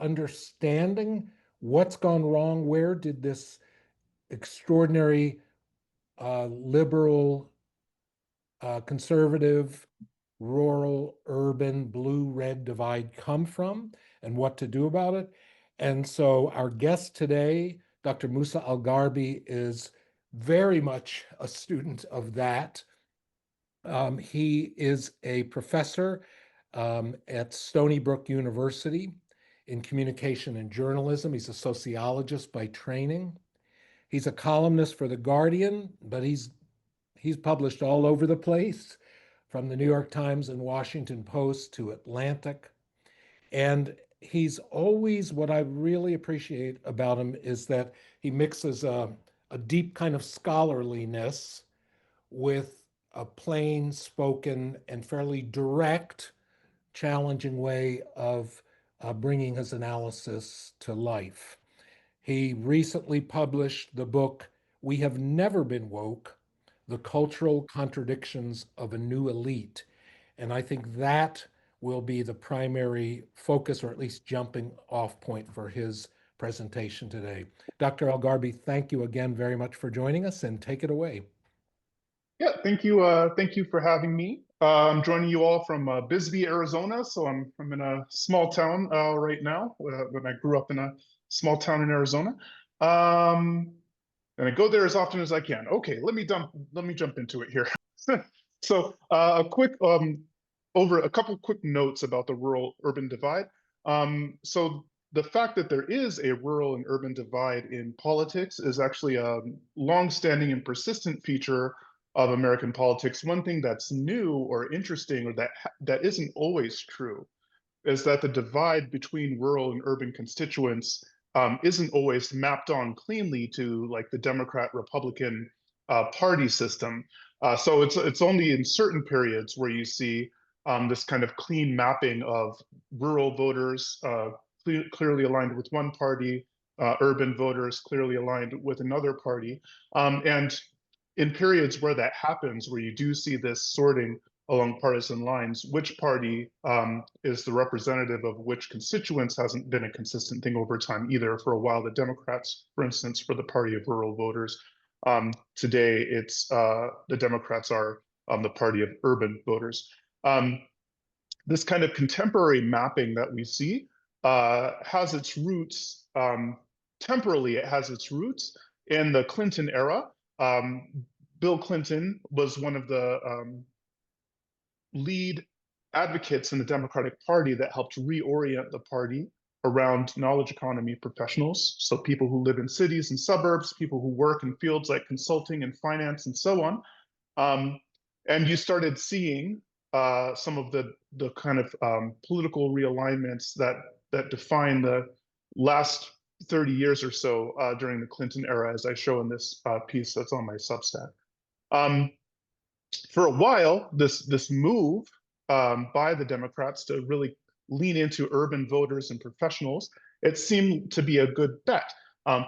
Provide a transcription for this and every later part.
understanding what's gone wrong. Where did this extraordinary liberal, conservative, rural, urban, blue-red divide come from and what to do about it? And so our guest today, Dr. Musa al-Gharbi, is very much a student of that. He is a professor at Stony Brook University in communication and journalism. He's a sociologist by training. He's a columnist for The Guardian, but he's published all over the place, from the New York Times and Washington Post to Atlantic. And he's always, what I really appreciate about him is that he mixes a deep kind of scholarliness with a plain spoken and fairly direct, challenging way of bringing his analysis to life. He recently published the book, We Have Never Been Woke, The Cultural Contradictions of a New Elite. And I think that will be the primary focus, or at least jumping off point for his presentation today. Dr. al-Gharbi, thank you again very much for joining us, and take it away. Yeah, thank you. Thank you for having me. I'm joining you all from Bisbee, Arizona. So I'm in a small town right now. When I grew up in a small town in Arizona, and I go there as often as I can. Okay, let me jump into it here. So over a couple quick notes about the rural-urban divide. So the fact that there is a rural and urban divide in politics is actually a long-standing and persistent feature of American politics. One thing that's new or interesting, or that isn't always true, is that the divide between rural and urban constituents isn't always mapped on cleanly to like the Democrat-Republican party system. So it's only in certain periods where you see this kind of clean mapping of rural voters clearly aligned with one party, urban voters clearly aligned with another party. And in periods where that happens, where you do see this sorting along partisan lines, which party is the representative of which constituents hasn't been a consistent thing over time either. For a while, the Democrats, for instance, for the party of rural voters. Today, it's the Democrats are the party of urban voters. This kind of contemporary mapping that we see has its roots, temporally, it has its roots in the Clinton era. Bill Clinton was one of the lead advocates in the Democratic Party that helped reorient the party around knowledge economy professionals. So people who live in cities and suburbs, people who work in fields like consulting and finance and so on. And you started seeing some of the kind of political realignments that define the last 30 years or so during the Clinton era, as I show in this piece that's on my Substack. For a while, this move by the Democrats to really lean into urban voters and professionals, it seemed to be a good bet.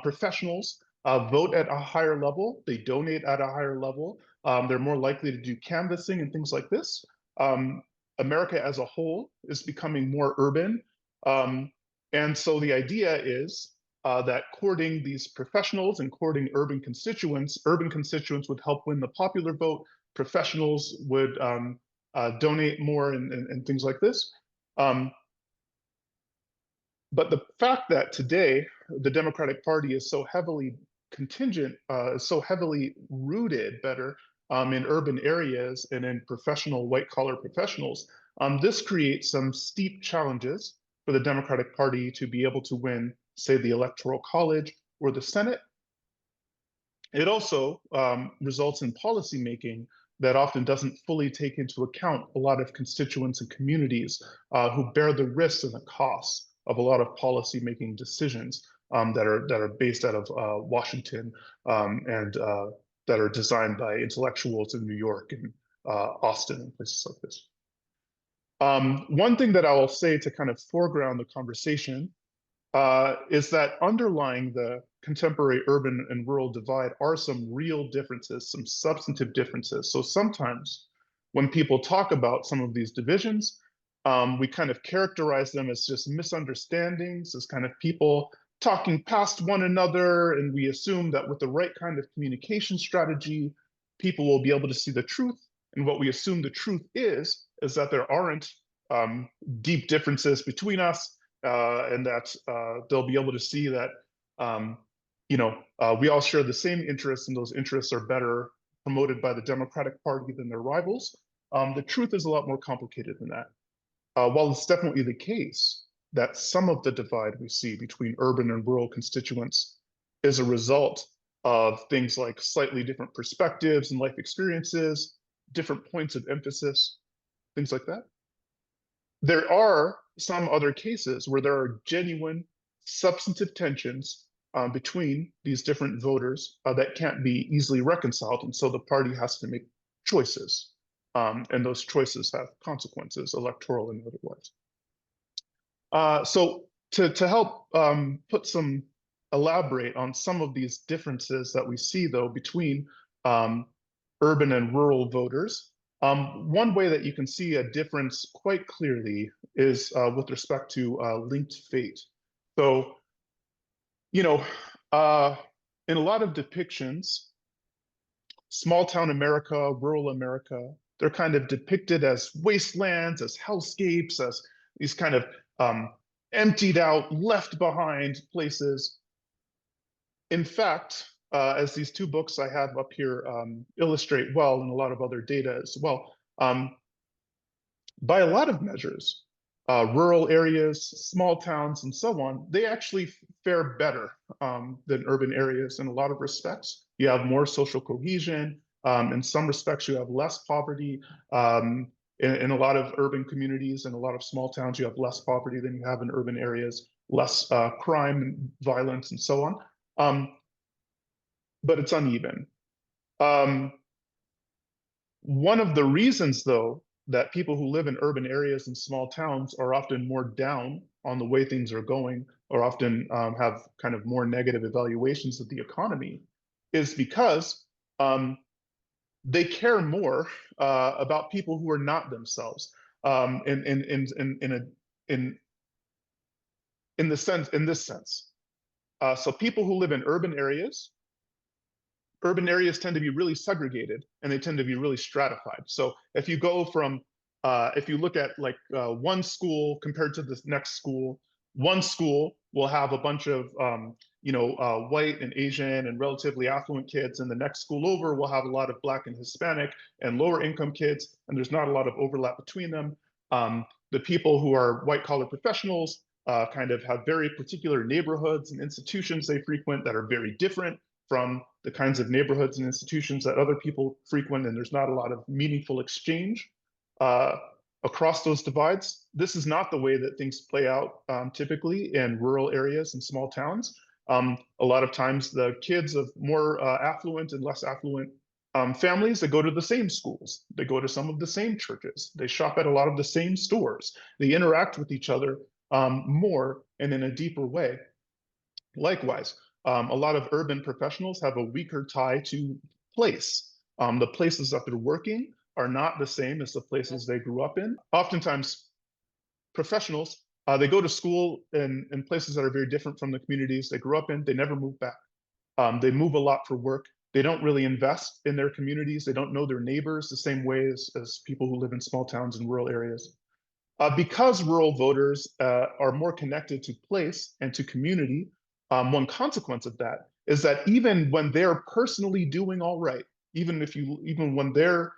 Professionals vote at a higher level, they donate at a higher level, they're more likely to do canvassing and things like this. America as a whole is becoming more urban. And so the idea is that courting these professionals and courting urban constituents would help win the popular vote. Professionals would donate more and things like this. But the fact that today the Democratic Party is so heavily contingent, so heavily rooted, in urban areas and in professional, white-collar professionals, this creates some steep challenges for the Democratic Party to be able to win, say, the Electoral College or the Senate. It also results in policymaking that often doesn't fully take into account a lot of constituents and communities who bear the risks and the costs of a lot of policymaking decisions that are based out of Washington and that are designed by intellectuals in New York and Austin and places like this. One thing that I will say to kind of foreground the conversation is that underlying the contemporary urban and rural divide are some real differences, some substantive differences. So sometimes when people talk about some of these divisions, We kind of characterize them as just misunderstandings, as kind of people talking past one another, and we assume that with the right kind of communication strategy, people will be able to see the truth. And what we assume the truth is that there aren't deep differences between us, and that they'll be able to see that um, we all share the same interests, and those interests are better promoted by the Democratic Party than their rivals. The truth is a lot more complicated than that. While it's definitely the case that some of the divide we see between urban and rural constituents is a result of things like slightly different perspectives and life experiences, different points of emphasis, things like that. There are some other cases where there are genuine substantive tensions between these different voters that can't be easily reconciled. And so the party has to make choices. And those choices have consequences, electoral and otherwise. So to help elaborate on some of these differences that we see though between urban and rural voters, one way that you can see a difference quite clearly is with respect to linked fate. So, in a lot of depictions, small town America, rural America, they're kind of depicted as wastelands, as hellscapes, as these kind of emptied out, left behind places. In fact, as these two books I have up here illustrate well, and a lot of other data as well, by a lot of measures, rural areas, small towns, and so on, they actually fare better than urban areas in a lot of respects. You have more social cohesion. In some respects, you have less poverty. In a lot of urban communities and a lot of small towns, you have less poverty than you have in urban areas, less crime and violence and so on. But it's uneven. One of the reasons, though, that people who live in urban areas and small towns are often more down on the way things are going, or often have kind of more negative evaluations of the economy, is because they care more about people who are not themselves. In this sense, so people who live in urban areas tend to be really segregated, and they tend to be really stratified. So if you go from, if you look at like one school compared to the next school, one school will have a bunch of, white and Asian and relatively affluent kids, and the next school over will have a lot of Black and Hispanic and lower income kids, and there's not a lot of overlap between them. The people who are white collar professionals kind of have very particular neighborhoods and institutions they frequent that are very different from the kinds of neighborhoods and institutions that other people frequent, and there's not a lot of meaningful exchange across those divides. This is not the way that things play out typically in rural areas and small towns. A lot of times the kids of more affluent and less affluent families, they go to the same schools, they go to some of the same churches, they shop at a lot of the same stores, they interact with each other more and in a deeper way. Likewise, a lot of urban professionals have a weaker tie to place. The places that they're working are not the same as the places they grew up in. Oftentimes, professionals, they go to school in places that are very different from the communities they grew up in. They never move back. They move a lot for work. They don't really invest in their communities. They don't know their neighbors the same way as people who live in small towns and rural areas. Because rural voters are more connected to place and to community, one consequence of that is that even when they're personally doing all right, even when their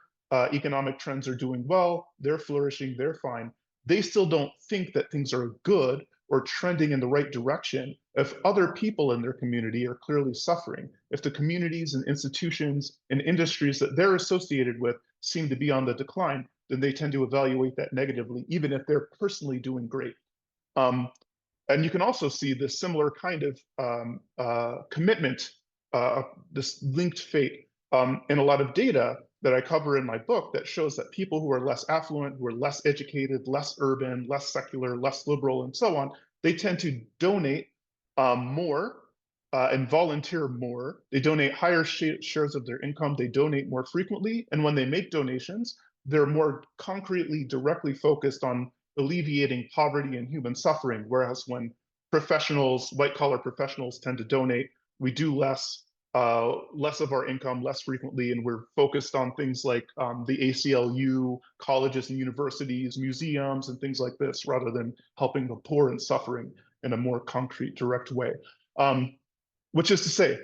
economic trends are doing well, they're flourishing, they're fine, they still don't think that things are good or trending in the right direction if other people in their community are clearly suffering, if the communities and institutions and industries that they're associated with seem to be on the decline, then they tend to evaluate that negatively, even if they're personally doing great. And you can also see this similar kind of commitment, this linked fate in a lot of data that I cover in my book that shows that people who are less affluent, who are less educated, less urban, less secular, less liberal, and so on, they tend to donate more and volunteer more. They donate higher shares of their income. They donate more frequently. And when they make donations, they're more concretely, directly focused on alleviating poverty and human suffering, whereas when professionals, white-collar professionals, tend to donate, we do less of our income less frequently, and we're focused on things like the ACLU, colleges and universities, museums, and things like this, rather than helping the poor and suffering in a more concrete, direct way. Which is to say,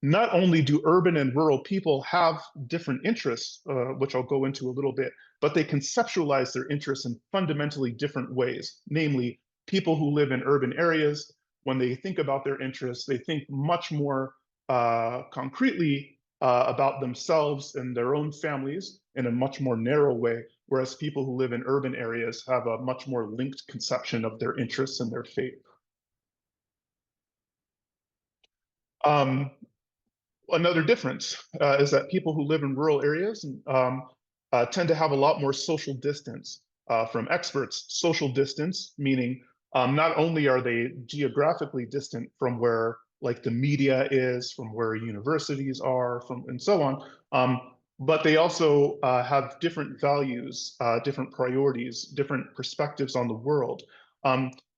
not only do urban and rural people have different interests, which I'll go into a little bit, but they conceptualize their interests in fundamentally different ways. Namely, people who live in urban areas, when they think about their interests, they think much more concretely about themselves and their own families in a much more narrow way, whereas people who live in urban areas have a much more linked conception of their interests and their fate. Another difference is that people who live in rural areas tend to have a lot more social distance from experts. Social distance, meaning not only are they geographically distant from where like the media is, from where universities are, and so on, but they also have different values, different priorities, different perspectives on the world.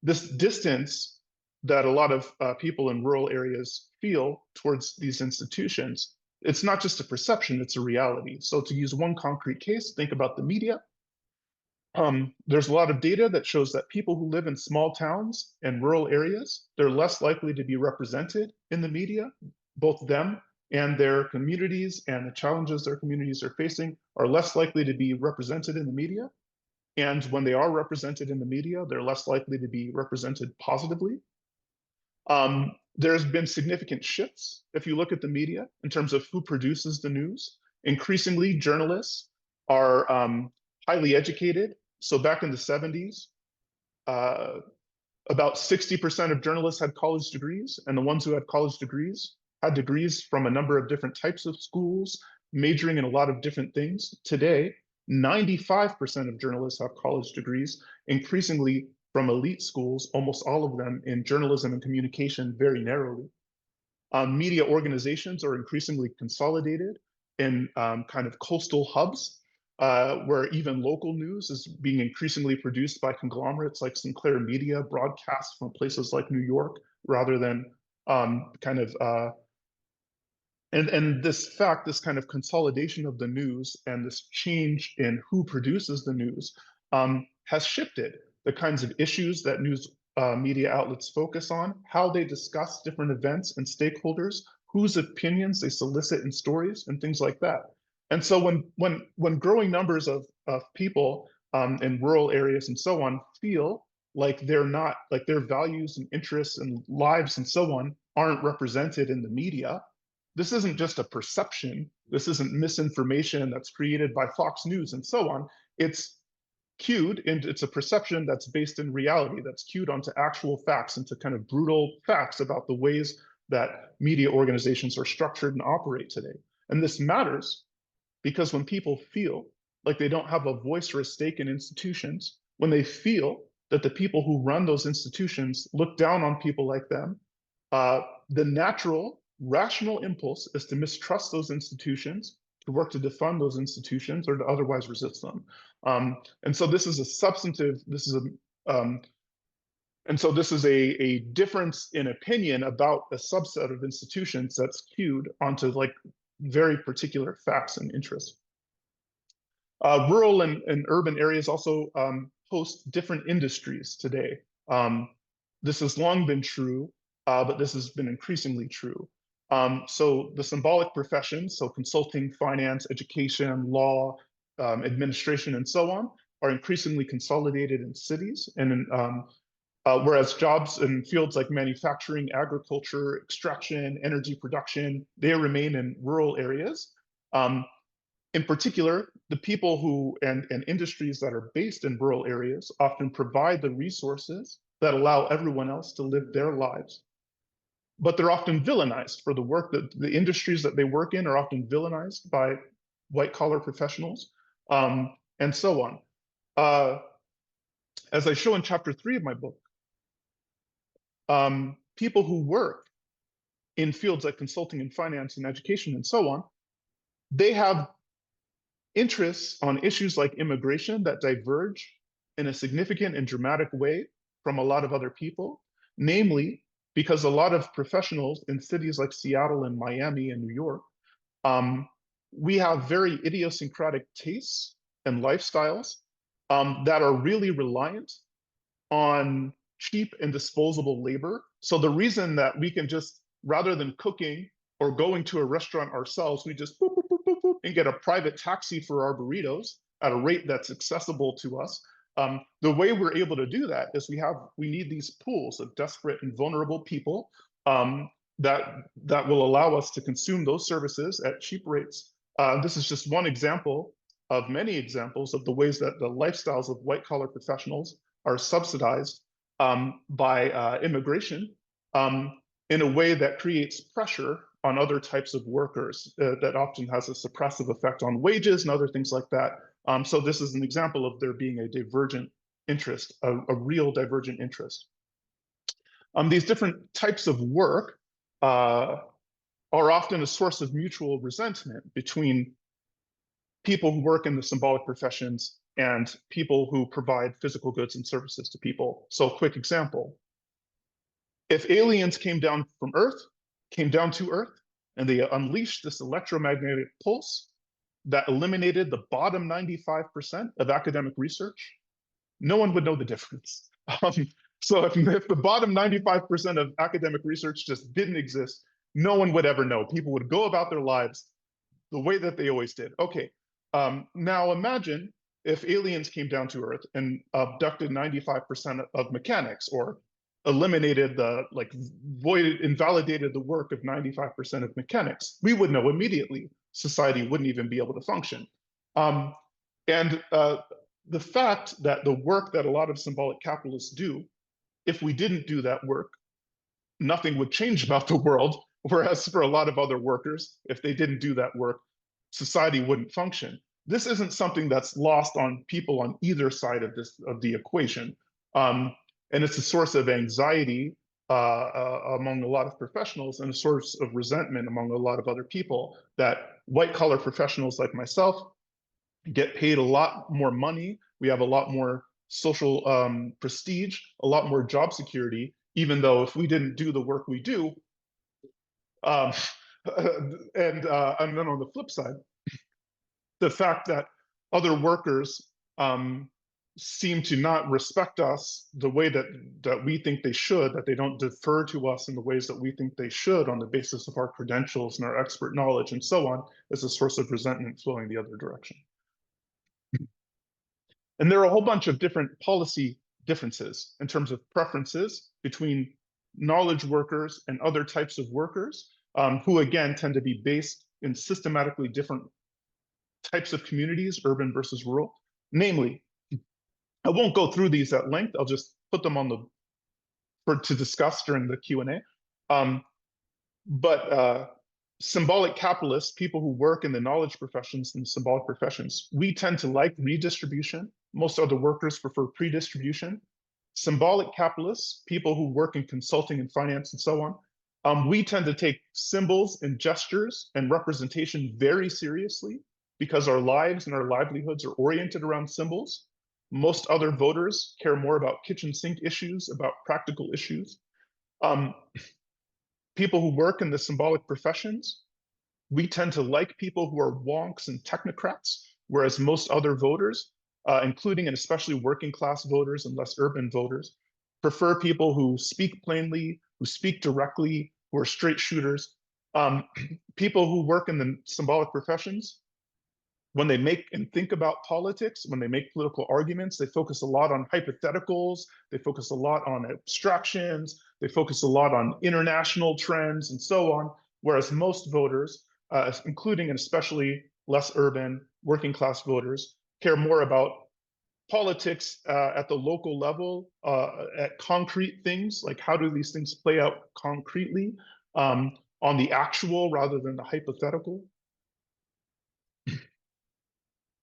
This distance that a lot of people in rural areas feel towards these institutions, it's not just a perception, it's a reality. So to use one concrete case, think about the media. There's a lot of data that shows that people who live in small towns and rural areas, they're less likely to be represented in the media. Both them and their communities and the challenges their communities are facing are less likely to be represented in the media. And when they are represented in the media, they're less likely to be represented positively. There's been significant shifts if you look at the media in terms of who produces the news. Increasingly, journalists are highly educated. So back in the 70s, about 60% of journalists had college degrees, and the ones who had college degrees had degrees from a number of different types of schools, majoring in a lot of different things. Today, 95% of journalists have college degrees, increasingly from elite schools, almost all of them in journalism and communication very narrowly. Media organizations are increasingly consolidated in kind of coastal hubs, where even local news is being increasingly produced by conglomerates like Sinclair Media, broadcast from places like New York, rather than and this fact, this kind of consolidation of the news and this change in who produces the news has shifted the kinds of issues that news media outlets focus on, how they discuss different events and stakeholders, whose opinions they solicit in stories, and things like that. And so when growing numbers of people in rural areas and so on feel like they're not, like their values and interests and lives and so on aren't represented in the media, this isn't just a perception. This isn't misinformation that's created by Fox News and so on. It's cued, and it's a perception that's based in reality, that's cued onto actual facts, into kind of brutal facts about the ways that media organizations are structured and operate today. And this matters because when people feel like they don't have a voice or a stake in institutions, when they feel that the people who run those institutions look down on people like them, the natural, rational impulse is to mistrust those institutions, to work to defund those institutions, or to otherwise resist them. And so this is a substantive, and so this is a difference in opinion about a subset of institutions that's cued onto like very particular facts and interests. Rural and urban areas also host different industries today. This has long been true, but this has been increasingly true. So the symbolic professions, so consulting, finance, education, law, administration, and so on, are increasingly consolidated in cities, and whereas jobs in fields like manufacturing, agriculture, extraction, energy production, they remain in rural areas. In particular, the people who and industries that are based in rural areas often provide the resources that allow everyone else to live their lives. But they're often villainized for the work that the industries that they work in are often villainized by white collar professionals, and so on. As I show in chapter 3 of my book, people who work in fields like consulting and finance and education and so on, they have interests on issues like immigration that diverge in a significant and dramatic way from a lot of other people, namely because a lot of professionals in cities like Seattle and Miami and New York, we have very idiosyncratic tastes and lifestyles that are really reliant on cheap and disposable labor. So the reason that we can just, rather than cooking or going to a restaurant ourselves, we just boop, boop, boop, boop, boop, and get a private taxi for our burritos at a rate that's accessible to us. The way we're able to do that is we need these pools of desperate and vulnerable people that will allow us to consume those services at cheap rates. This is just one example of many examples of the ways that the lifestyles of white collar professionals are subsidized by immigration in a way that creates pressure on other types of workers that often has a suppressive effect on wages and other things like that. So this is an example of there being a divergent interest, a real divergent interest. These different types of work are often a source of mutual resentment between people who work in the symbolic professions and people who provide physical goods and services to people. So quick example, if aliens came down to Earth, and they unleashed this electromagnetic pulse that eliminated the bottom 95% of academic research, no one would know the difference. So if the bottom 95% of academic research just didn't exist, no one would ever know. People would go about their lives the way that they always did. Okay, now imagine if aliens came down to Earth and abducted 95% of mechanics, or eliminated invalidated the work of 95% of mechanics. We would know immediately. Society wouldn't even be able to function. And the fact that the work that a lot of symbolic capitalists do, if we didn't do that work, nothing would change about the world. Whereas for a lot of other workers, if they didn't do that work, society wouldn't function. This isn't something that's lost on people on either side of the equation. And it's a source of anxiety among a lot of professionals, and a source of resentment among a lot of other people, that white collar professionals like myself get paid a lot more money. We have a lot more social prestige, a lot more job security, even though if we didn't do the work we do, and then on the flip side, the fact that other workers seem to not respect us the way that we think they should, that they don't defer to us in the ways that we think they should on the basis of our credentials and our expert knowledge and so on, is a source of resentment flowing the other direction. And there are a whole bunch of different policy differences in terms of preferences between knowledge workers and other types of workers, who again tend to be based in systematically different types of communities, urban versus rural. Namely, I won't go through these at length. I'll just put them on to discuss during the Q&A. But symbolic capitalists, people who work in the knowledge professions and symbolic professions, we tend to like redistribution. Most other workers prefer pre-distribution. Symbolic capitalists, people who work in consulting and finance and so on, we tend to take symbols and gestures and representation very seriously because our lives and our livelihoods are oriented around symbols. Most other voters care more about kitchen sink issues, about practical issues. People who work in the symbolic professions, we tend to like people who are wonks and technocrats, whereas most other voters, including and especially working class voters and less urban voters, prefer people who speak plainly, who speak directly, who are straight shooters. People who work in the symbolic professions, when they make and think about politics, when they make political arguments, they focus a lot on hypotheticals, they focus a lot on abstractions, they focus a lot on international trends and so on, whereas most voters, including and especially less urban working class voters, care more about politics at the local level, at concrete things, like how do these things play out concretely, on the actual rather than the hypothetical.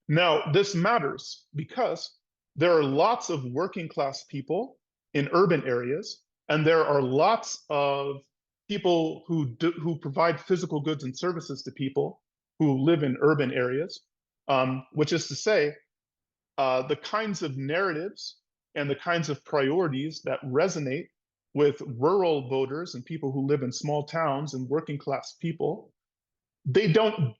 Now, this matters because there are lots of working class people in urban areas, and there are lots of people who provide physical goods and services to people who live in urban areas, which is to say, the kinds of narratives and the kinds of priorities that resonate with rural voters and people who live in small towns and working class people, they don't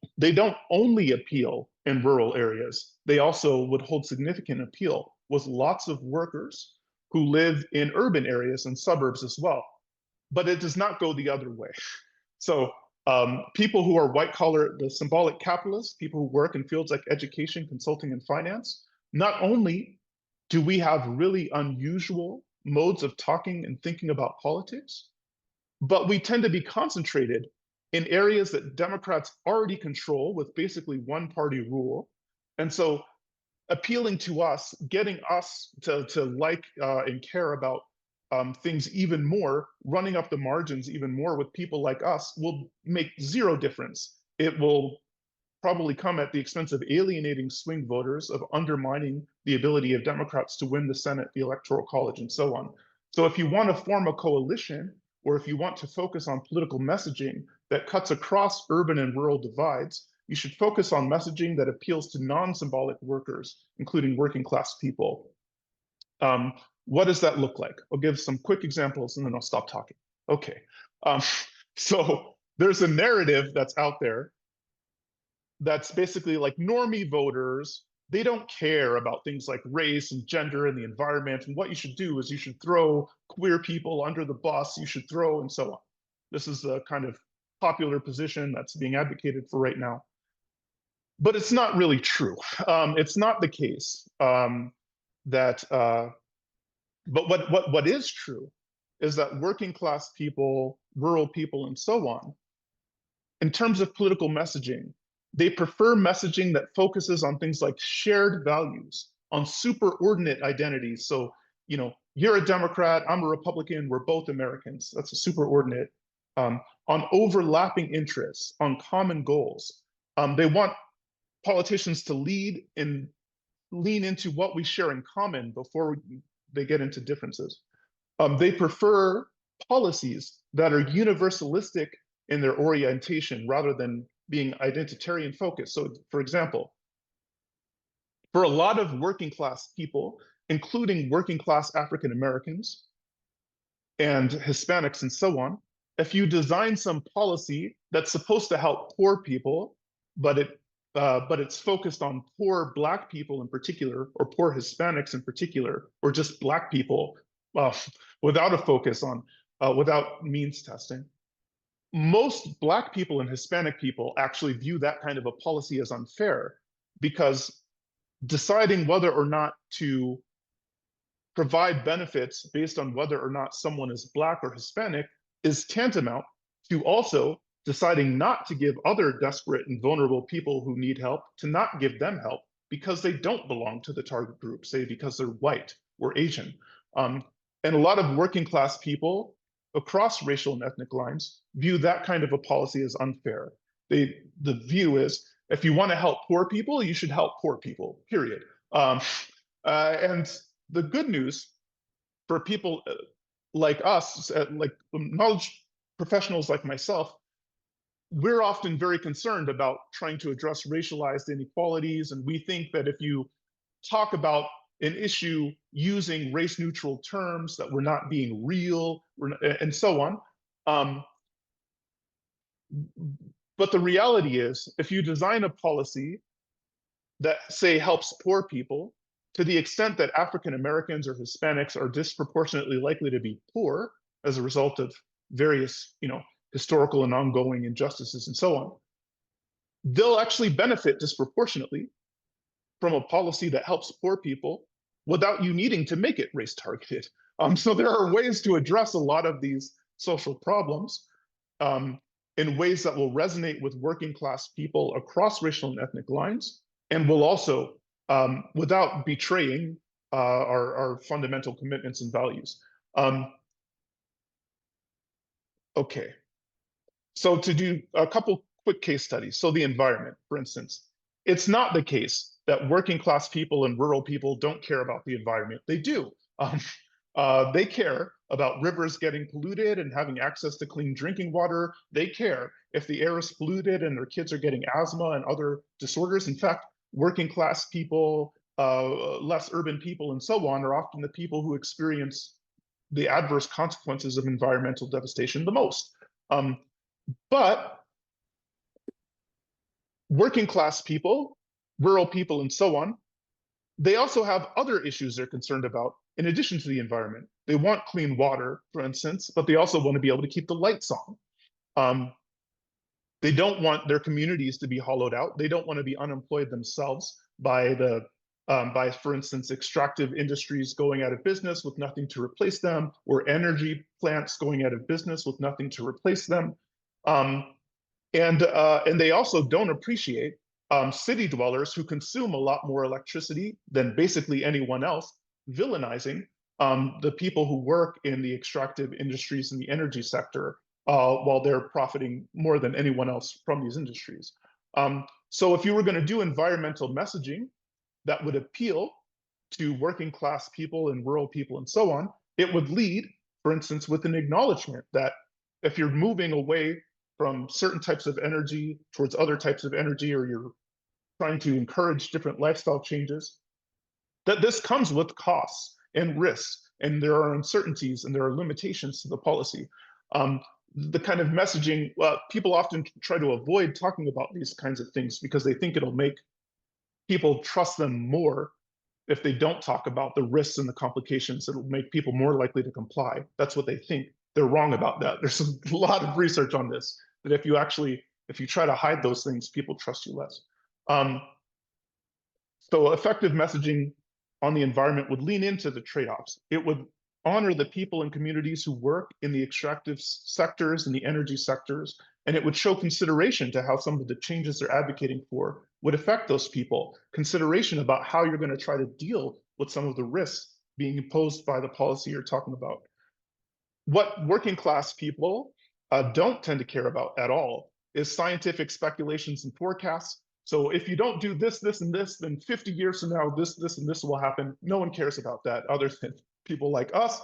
only appeal in rural areas. They also would hold significant appeal with lots of workers who live in urban areas and suburbs as well. But it does not go the other way. So people who are white collar, the symbolic capitalists, people who work in fields like education, consulting, and finance, not only do we have really unusual modes of talking and thinking about politics, but we tend to be concentrated in areas that Democrats already control with basically one party rule. And so appealing to us, getting us to like and care about things even more, running up the margins even more with people like us will make zero difference. It will probably come at the expense of alienating swing voters, of undermining the ability of Democrats to win the Senate, the Electoral College, and so on. So if you want to form a coalition, or if you want to focus on political messaging that cuts across urban and rural divides, you should focus on messaging that appeals to non-symbolic workers, including working class people. What does that look like? I'll give some quick examples and then I'll stop talking. Okay. Um, so there's a narrative that's out there that's basically like normie voters, they don't care about things like race and gender and the environment. And what you should do is you should throw queer people under the bus, you should throw, and so on. This is a kind of popular position that's being advocated for right now. But it's not really true. It's not the case that, but what is true is that working class people, rural people, and so on, in terms of political messaging, they prefer messaging that focuses on things like shared values, on superordinate identities. So, you're a Democrat, I'm a Republican, we're both Americans. That's a superordinate. On overlapping interests, on common goals. They want politicians to lead and lean into what we share in common before they get into differences. They prefer policies that are universalistic in their orientation rather than being identitarian focused. So, for example, for a lot of working class people, including working class African Americans and Hispanics and so on, if you design some policy that's supposed to help poor people, but it's focused on poor Black people in particular, or poor Hispanics in particular, or just Black people, without a focus on, without means testing, most Black people and Hispanic people actually view that kind of a policy as unfair, because deciding whether or not to provide benefits based on whether or not someone is Black or Hispanic is tantamount to also deciding not to give other desperate and vulnerable people who need help, to not give them help because they don't belong to the target group, say because they're white or Asian. And a lot of working class people across racial and ethnic lines view that kind of a policy as unfair. The view is, if you want to help poor people, you should help poor people, period. And the good news for people like us, like knowledge professionals like myself, we're often very concerned about trying to address racialized inequalities. And we think that if you talk about an issue using race neutral terms, that we're not being real, and so on. But the reality is, if you design a policy that, say, helps poor people, to the extent that African Americans or Hispanics are disproportionately likely to be poor as a result of various, historical and ongoing injustices and so on, they'll actually benefit disproportionately from a policy that helps poor people without you needing to make it race targeted. So there are ways to address a lot of these social problems in ways that will resonate with working class people across racial and ethnic lines, and will also, without betraying our fundamental commitments and values. Okay. So to do a couple quick case studies. So the environment, for instance, it's not the case that working class people and rural people don't care about the environment. They do. They care about rivers getting polluted and having access to clean drinking water. They care if the air is polluted and their kids are getting asthma and other disorders. In fact, working class people less urban people and so on are often the people who experience the adverse consequences of environmental devastation the most. But working class people, rural people, and so on, they also have other issues they're concerned about in addition to the environment. They want clean water, for instance, but they also want to be able to keep the lights on. They don't want their communities to be hollowed out. They don't want to be unemployed themselves by, for instance, extractive industries going out of business with nothing to replace them, or energy plants going out of business with nothing to replace them. And they also don't appreciate city dwellers who consume a lot more electricity than basically anyone else, villainizing the people who work in the extractive industries in the energy sector while they're profiting more than anyone else from these industries. So if you were going to do environmental messaging that would appeal to working class people and rural people and so on, it would lead, for instance, with an acknowledgement that if you're moving away from certain types of energy towards other types of energy, or you're trying to encourage different lifestyle changes, that this comes with costs and risks, and there are uncertainties and there are limitations to the policy. The kind of messaging, people often try to avoid talking about these kinds of things because they think it'll make people trust them more if they don't talk about the risks and the complications. It'll make people more likely to comply. That's what they think. They're wrong about that. There's a lot of research on this, that if you try to hide those things, people trust you less. So effective messaging on the environment would lean into the trade-offs. It would honor the people and communities who work in the extractive sectors and the energy sectors, and it would show consideration to how some of the changes they're advocating for would affect those people, consideration about how you're going to try to deal with some of the risks being imposed by the policy you're talking about. What working class people don't tend to care about at all is scientific speculations and forecasts. So if you don't do this, this, and this, then 50 years from now, this, and this will happen. No one cares about that other than people like us.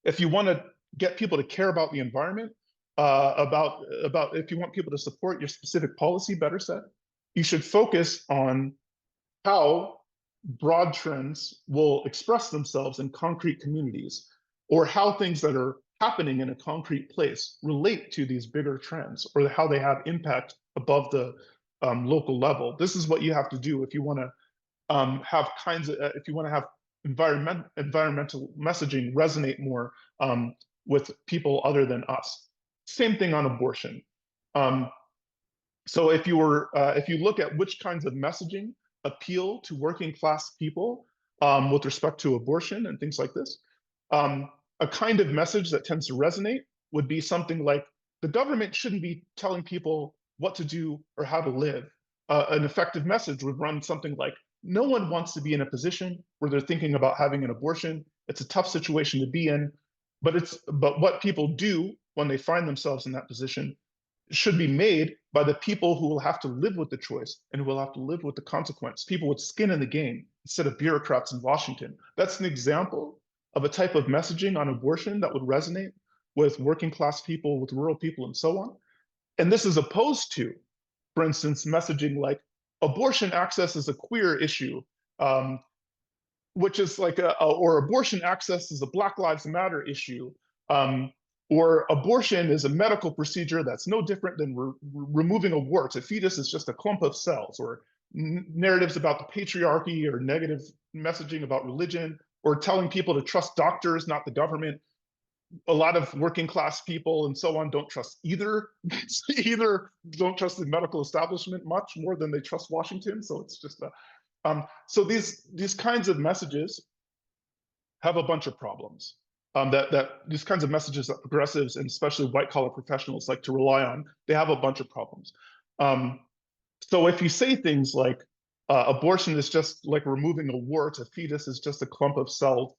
If you want to get people to care about the environment, about if you want people to support your specific policy, better said, you should focus on how broad trends will express themselves in concrete communities, or how things that are happening in a concrete place relate to these bigger trends, or how they have impact above the local level. This is what you have to do if you want to have environmental messaging resonate more with people other than us. Same thing on abortion. So if you look at which kinds of messaging appeal to working class people with respect to abortion and things like this, a kind of message that tends to resonate would be something like, the government shouldn't be telling people what to do or how to live. An effective message would run something like, no one wants to be in a position where they're thinking about having an abortion. It's a tough situation to be in, but what people do when they find themselves in that position should be made by the people who will have to live with the choice and who will have to live with the consequence, people with skin in the game instead of bureaucrats in Washington. That's an example of a type of messaging on abortion that would resonate with working class people, with rural people, and so on. And this is opposed to, for instance, messaging like abortion access is a queer issue, which is like or abortion access is a Black Lives Matter issue, or abortion is a medical procedure that's no different than removing a wart. A fetus is just a clump of cells, or narratives about the patriarchy, or negative messaging about religion, or telling people to trust doctors, not the government. A lot of working class people and so on don't trust either don't trust the medical establishment much more than they trust Washington. So it's just so these kinds of messages have a bunch of problems. That these kinds of messages that progressives and especially white collar professionals like to rely on, they have a bunch of problems. So if you say things like abortion is just like removing a wart, a fetus is just a clump of cells,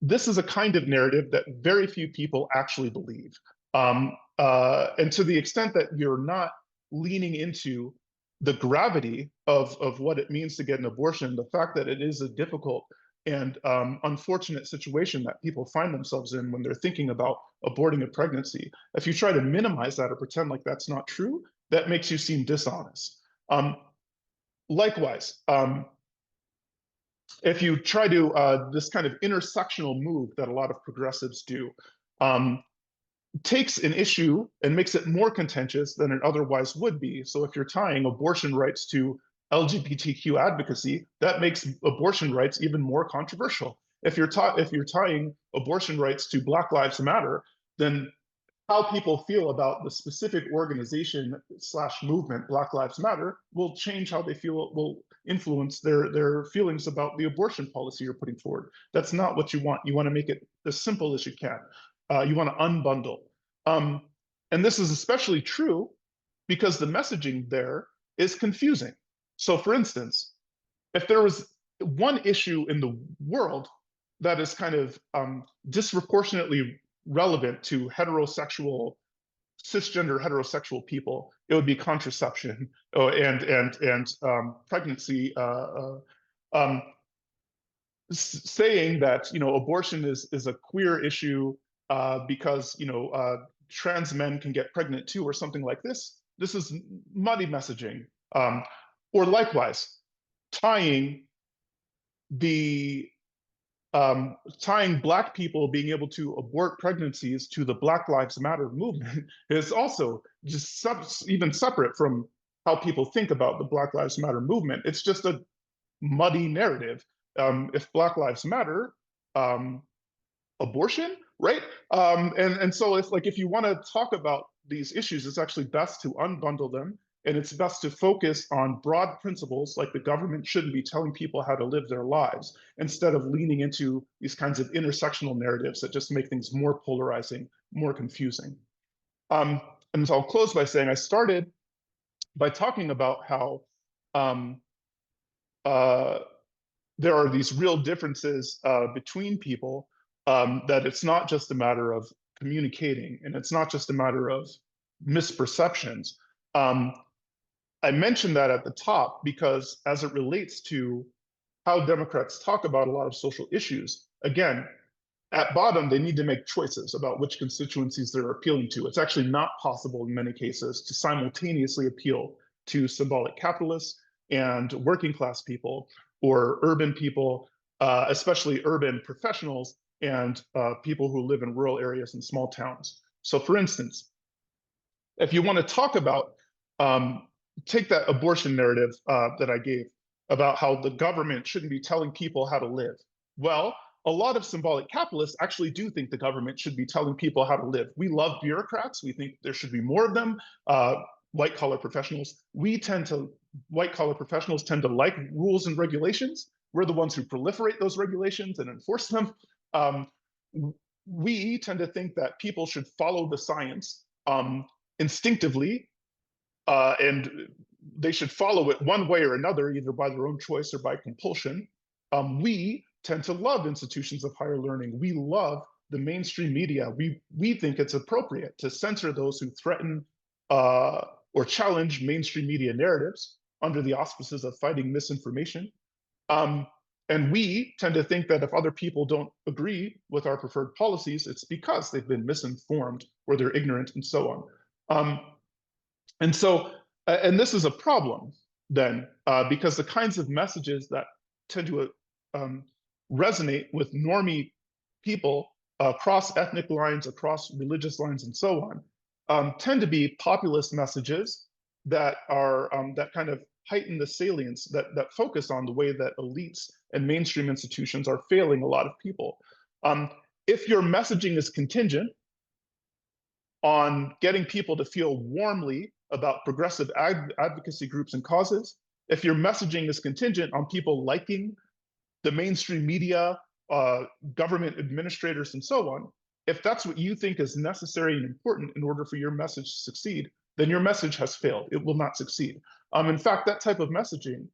this is a kind of narrative that very few people actually believe. And to the extent that you're not leaning into the gravity of what it means to get an abortion, the fact that it is a difficult and unfortunate situation that people find themselves in when they're thinking about aborting a pregnancy, if you try to minimize that or pretend like that's not true, that makes you seem dishonest. Likewise, if you try to this kind of intersectional move that a lot of progressives do, takes an issue and makes it more contentious than it otherwise would be. So if you're tying abortion rights to LGBTQ advocacy, that makes abortion rights even more controversial. If you're tying abortion rights to Black Lives Matter, then how people feel about the specific organization slash movement, Black Lives Matter, will change how they feel, will influence their feelings about the abortion policy you're putting forward. That's not what you want. You want to make it as simple as you can. You want to unbundle. And this is especially true because the messaging there is confusing. So for instance, if there was one issue in the world that is kind of disproportionately relevant to cisgender heterosexual people, it would be contraception and pregnancy. Saying that abortion is a queer issue because trans men can get pregnant too, or something like this. This is muddy messaging. Or likewise, tying Black people being able to abort pregnancies to the Black Lives Matter movement is also just even separate from how people think about the Black Lives Matter movement. It's just a muddy narrative. If Black Lives Matter, abortion, right? And so if you want to talk about these issues, it's actually best to unbundle them. And it's best to focus on broad principles, like the government shouldn't be telling people how to live their lives, instead of leaning into these kinds of intersectional narratives that just make things more polarizing, more confusing. And so I'll close by saying I started by talking about how there are these real differences between people, that it's not just a matter of communicating, and it's not just a matter of misperceptions. I mentioned that at the top because as it relates to how Democrats talk about a lot of social issues, again, at bottom, they need to make choices about which constituencies they're appealing to. It's actually not possible in many cases to simultaneously appeal to symbolic capitalists and working class people or urban people, especially urban professionals and people who live in rural areas and small towns. So for instance, if you want to talk about, take that abortion narrative that I gave about how the government shouldn't be telling people how to live. Well, a lot of symbolic capitalists actually do think the government should be telling people how to live. We love bureaucrats. We think there should be more of them. White collar professionals, white collar professionals tend to like rules and regulations. We're the ones who proliferate those regulations and enforce them. We tend to think that people should follow the science instinctively, and they should follow it one way or another, either by their own choice or by compulsion. We tend to love institutions of higher learning. We love the mainstream media. We think it's appropriate to censor those who threaten or challenge mainstream media narratives under the auspices of fighting misinformation. And we tend to think that if other people don't agree with our preferred policies, it's because they've been misinformed or they're ignorant and so on. And this is a problem then, because the kinds of messages that tend to resonate with normie people across ethnic lines, across religious lines, and so on, tend to be populist messages that are that kind of heighten the salience, that focus on the way that elites and mainstream institutions are failing a lot of people. If your messaging is contingent on getting people to feel warmly about progressive advocacy groups and causes, if your messaging is contingent on people liking the mainstream media, government administrators, and so on, if that's what you think is necessary and important in order for your message to succeed, then your message has failed. It will not succeed. In fact, that type of messaging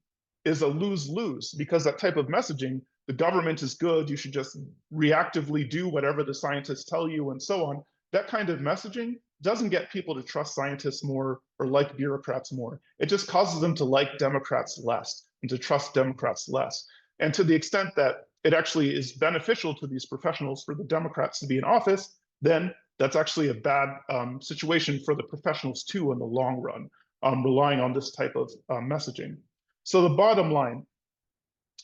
is a lose-lose, because that type of messaging, the government is good, you should just reactively do whatever the scientists tell you, and so on. That kind of messaging doesn't get people to trust scientists more or like bureaucrats more. It just causes them to like Democrats less and to trust Democrats less. And to the extent that it actually is beneficial to these professionals for the Democrats to be in office, then that's actually a bad situation for the professionals too in the long run, relying on this type of messaging. So the bottom line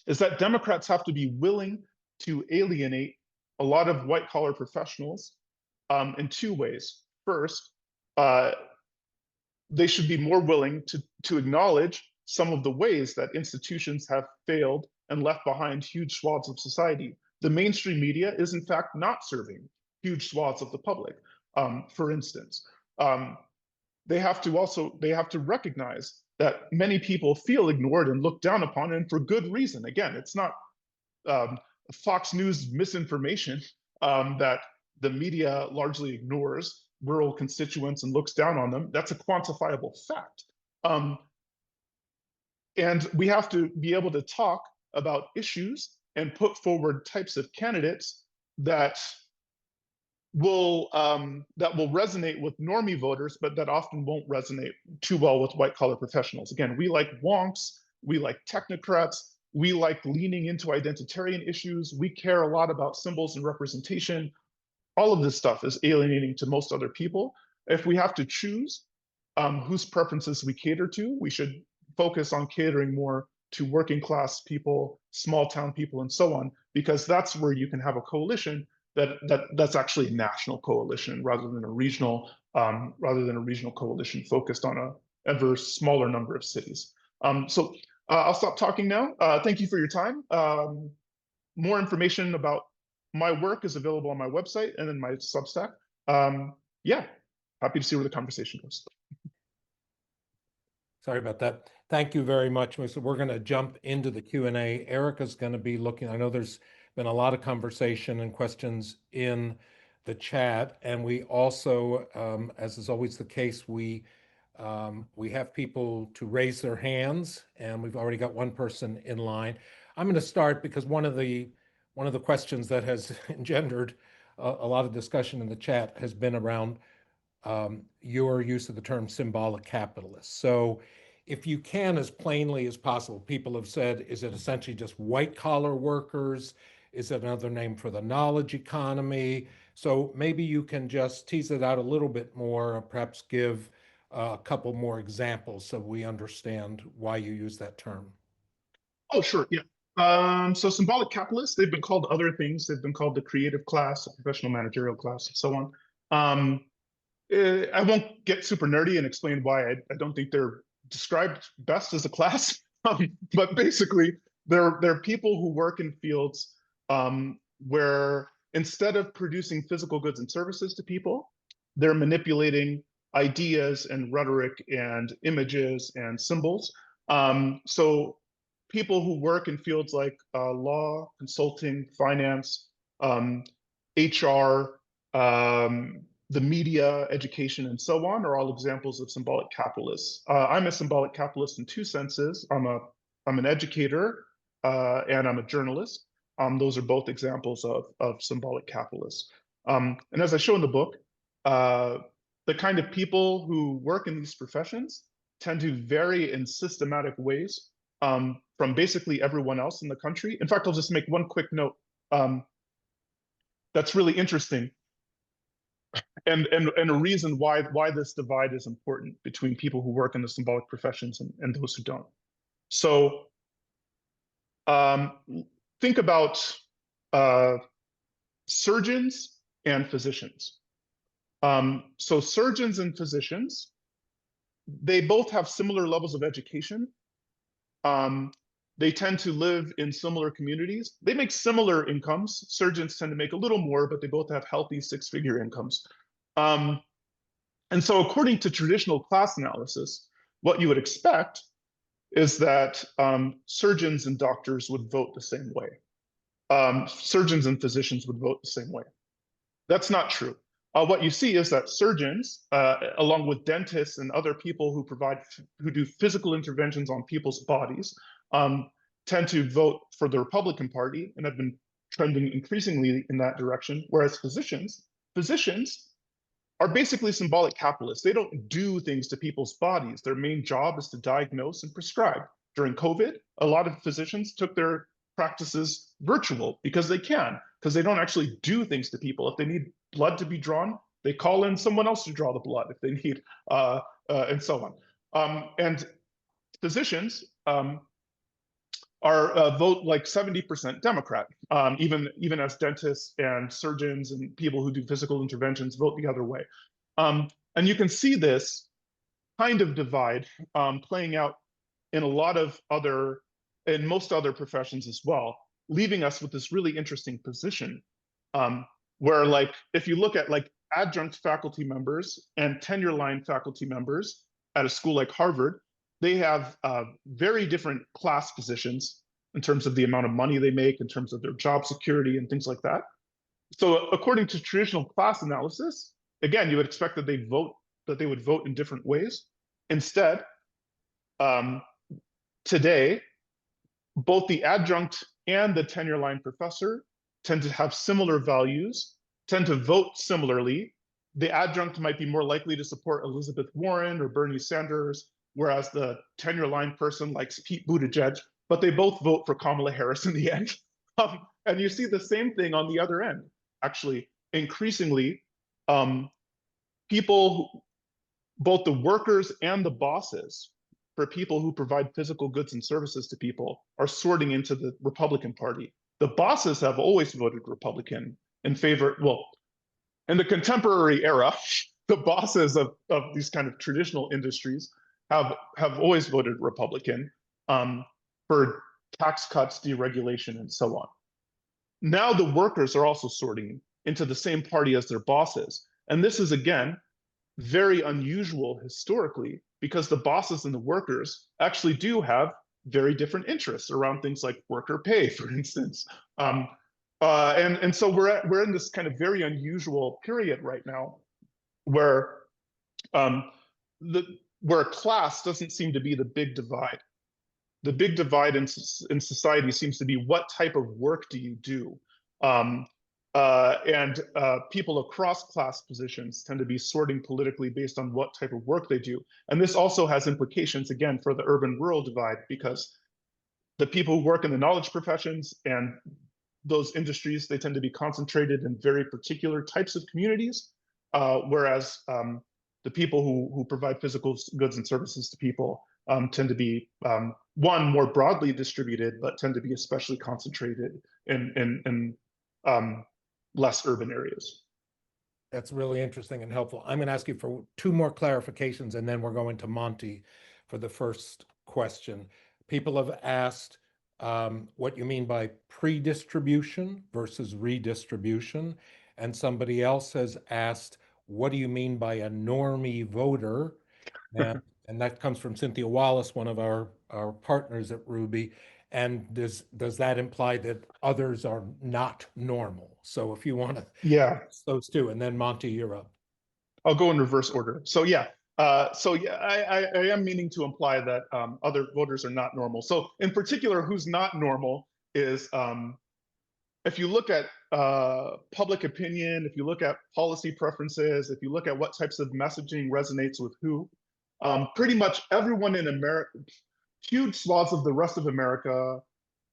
is that Democrats have to be willing to alienate a lot of white collar professionals in two ways. First, uh, they should be more willing to acknowledge some of the ways that institutions have failed and left behind huge swaths of society. The mainstream media is, in fact, not serving huge swaths of the public. For instance, they have to recognize that many people feel ignored and looked down upon, and for good reason. Again, it's not Fox News misinformation that the media largely ignores rural constituents and looks down on them. That's a quantifiable fact. And we have to be able to talk about issues and put forward types of candidates that will resonate with normie voters, but that often won't resonate too well with white collar professionals. Again, we like wonks, we like technocrats, we like leaning into identitarian issues, we care a lot about symbols and representation. All of this stuff is alienating to most other people. If we have to choose whose preferences we cater to, we should focus on catering more to working class people, small town people, and so on, because that's where you can have a coalition that's actually a national coalition rather than a regional coalition focused on a ever smaller number of cities. So I'll stop talking now. Thank you for your time. More information about my work is available on my website and then my Substack. Yeah, happy to see where the conversation goes. Sorry about that. Thank you very much, Musa. We're going to jump into the Q&A. Erica's going to be looking. I know there's been a lot of conversation and questions in the chat, and we also, as is always the case, we have people to raise their hands, and we've already got one person in line. I'm going to start because one of the questions that has engendered a lot of discussion in the chat has been around your use of the term symbolic capitalist. So if you can, as plainly as possible, people have said, is it essentially just white collar workers? Is it another name for the knowledge economy? So maybe you can just tease it out a little bit more, perhaps give a couple more examples so we understand why you use that term. Oh, sure, yeah. So symbolic capitalists, they've been called other things. They've been called the creative class, the professional managerial class, and so on. I won't get super nerdy and explain why I don't think they're described best as a class, but basically they're people who work in fields where instead of producing physical goods and services to people, they're manipulating ideas and rhetoric and images and symbols. So people who work in fields like law, consulting, finance, HR, the media, education, and so on are all examples of symbolic capitalists. I'm a symbolic capitalist in two senses. I'm an educator and I'm a journalist. Those are both examples of symbolic capitalists. And as I show in the book, the kind of people who work in these professions tend to vary in systematic ways from basically everyone else in the country. In fact, I'll just make one quick note that's really interesting. And a reason why this divide is important between people who work in the symbolic professions and those who don't. So think about surgeons and physicians. So surgeons and physicians, they both have similar levels of education. They tend to live in similar communities. They make similar incomes. Surgeons tend to make a little more, but they both have healthy six-figure incomes. And so according to traditional class analysis, what you would expect is that surgeons and doctors would vote the same way. Surgeons and physicians would vote the same way. That's not true. What you see is that surgeons, along with dentists and other people who do physical interventions on people's bodies, tend to vote for the Republican Party and have been trending increasingly in that direction, whereas physicians are basically symbolic capitalists. They don't do things to people's bodies. Their main job is to diagnose and prescribe. During COVID, a lot of physicians took their practices virtual because they don't actually do things to people. If they need blood to be drawn, they call in someone else to draw the blood if they need, and so on. And physicians are vote like 70% Democrat. Even as dentists and surgeons and people who do physical interventions vote the other way. And you can see this kind of divide playing out in most other professions as well, leaving us with this really interesting position where, like, if you look at like adjunct faculty members and tenure line faculty members at a school like Harvard, they have very different class positions in terms of the amount of money they make, in terms of their job security and things like that. So according to traditional class analysis, again, you would expect that they would vote in different ways. Instead, today, both the adjunct and the tenure line professor tend to have similar values, tend to vote similarly. The adjunct might be more likely to support Elizabeth Warren or Bernie Sanders, whereas the tenure line person likes Pete Buttigieg, but they both vote for Kamala Harris in the end. And you see the same thing on the other end. Actually, increasingly, people, both the workers and the bosses, for people who provide physical goods and services to people, are sorting into the Republican Party. The bosses have always voted Republican in favor, well, in the contemporary era, the bosses of these kind of traditional industries have always voted Republican for tax cuts, deregulation, and so on. Now the workers are also sorting into the same party as their bosses. And this is, again, very unusual historically, because the bosses and the workers actually do have very different interests around things like worker pay, for instance. And so we're in this kind of very unusual period right now where where class doesn't seem to be the big divide. The big divide in society seems to be, what type of work do you do? And people across class positions tend to be sorting politically based on what type of work they do. And this also has implications, again, for the urban-rural divide, because the people who work in the knowledge professions and those industries, they tend to be concentrated in very particular types of communities, whereas the people who provide physical goods and services to people tend to be, one, more broadly distributed, but tend to be especially concentrated in less urban areas. That's really interesting and helpful. I'm going to ask you for two more clarifications, and then we're going to Monty for the first question. People have asked what you mean by pre-distribution versus redistribution. And somebody else has asked, what do you mean by a normie voter? And that comes from Cynthia Wallace, one of our partners at Ruby. And does that imply that others are not normal? So if you want to Yeah, those two, and then Monty, you're up. I'll go in reverse order. So yeah, I am meaning to imply that other voters are not normal. So in particular, who's not normal is, if you look at public opinion, if you look at policy preferences, if you look at what types of messaging resonates with who, pretty much everyone in America, huge swaths of the rest of America,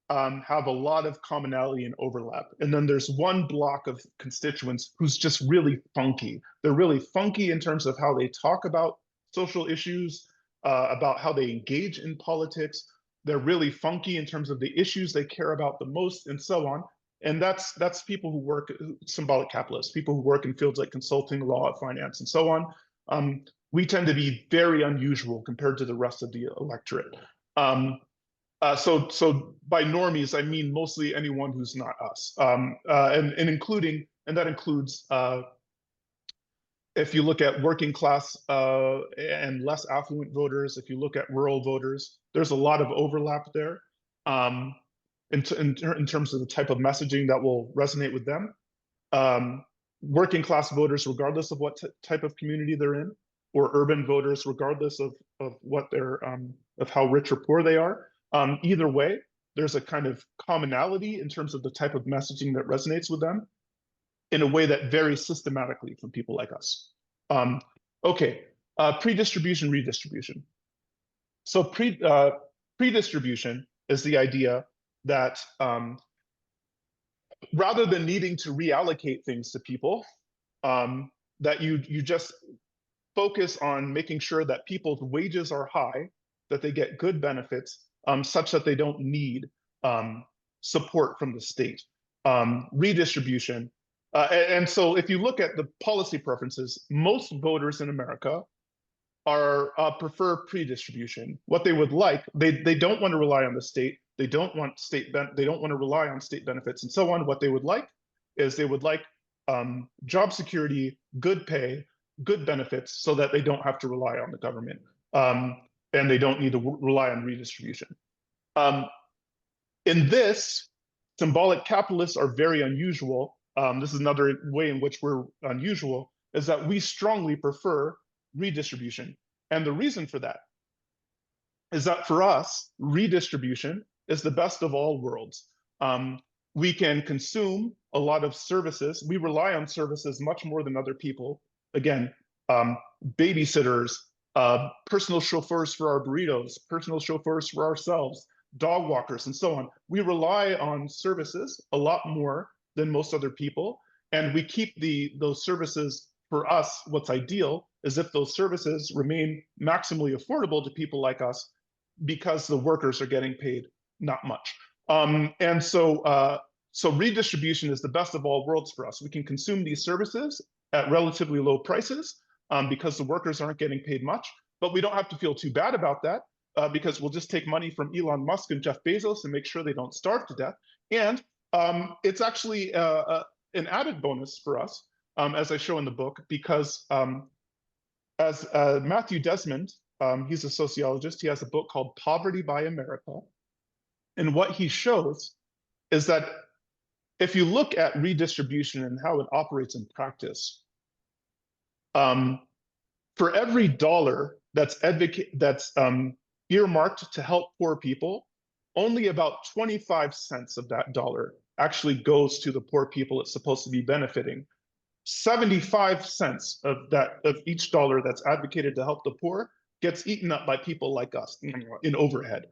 have a lot of commonality and overlap. And then there's one block of constituents who's just really funky. They're really funky in terms of how they talk about social issues, about how they engage in politics. They're really funky in terms of the issues they care about the most, and so on. And that's people who work, symbolic capitalists, people who work in fields like consulting, law, finance, and so on. We tend to be very unusual compared to the rest of the electorate. So by normies, I mean mostly anyone who's not us, and that includes, if you look at working class and less affluent voters, if you look at rural voters, there's a lot of overlap there in terms of the type of messaging that will resonate with them. Working class voters, regardless of what type of community they're in, or urban voters, regardless of what of how rich or poor they are. Either way, there's a kind of commonality in terms of the type of messaging that resonates with them in a way that varies systematically from people like us. Okay, pre-distribution, redistribution. So pre-distribution is the idea that rather than needing to reallocate things to people, that you just focus on making sure that people's wages are high, that they get good benefits, such that they don't need support from the state, redistribution. And so if you look at the policy preferences, most voters in America are prefer pre-distribution. What they would like, they don't want to rely on the state. They don't want they don't want to rely on state benefits and so on. What they would like is they would like job security, good pay, good benefits, so that they don't have to rely on the government, and they don't need to rely on redistribution. In this, symbolic capitalists are very unusual. This is another way in which we're unusual, is that we strongly prefer redistribution. And the reason for that is that for us, redistribution is the best of all worlds. We can consume a lot of services. We rely on services much more than other people. Again, babysitters, personal chauffeurs for our burritos, personal chauffeurs for ourselves, dog walkers, and so on. We rely on services a lot more than most other people, and we keep those services. For us, what's ideal is if those services remain maximally affordable to people like us, because the workers are getting paid not much. And so redistribution is the best of all worlds for us. We can consume these services at relatively low prices because the workers aren't getting paid much, but we don't have to feel too bad about that because we'll just take money from Elon Musk and Jeff Bezos and make sure they don't starve to death. And it's actually an added bonus for us, as I show in the book, because as Matthew Desmond, he's a sociologist, he has a book called Poverty by America. And what he shows is that if you look at redistribution and how it operates in practice, for every dollar that's earmarked to help poor people, only about 25 cents of that dollar actually goes to the poor people it's supposed to be benefiting. 75 cents of each dollar that's advocated to help the poor gets eaten up by people like us in overhead.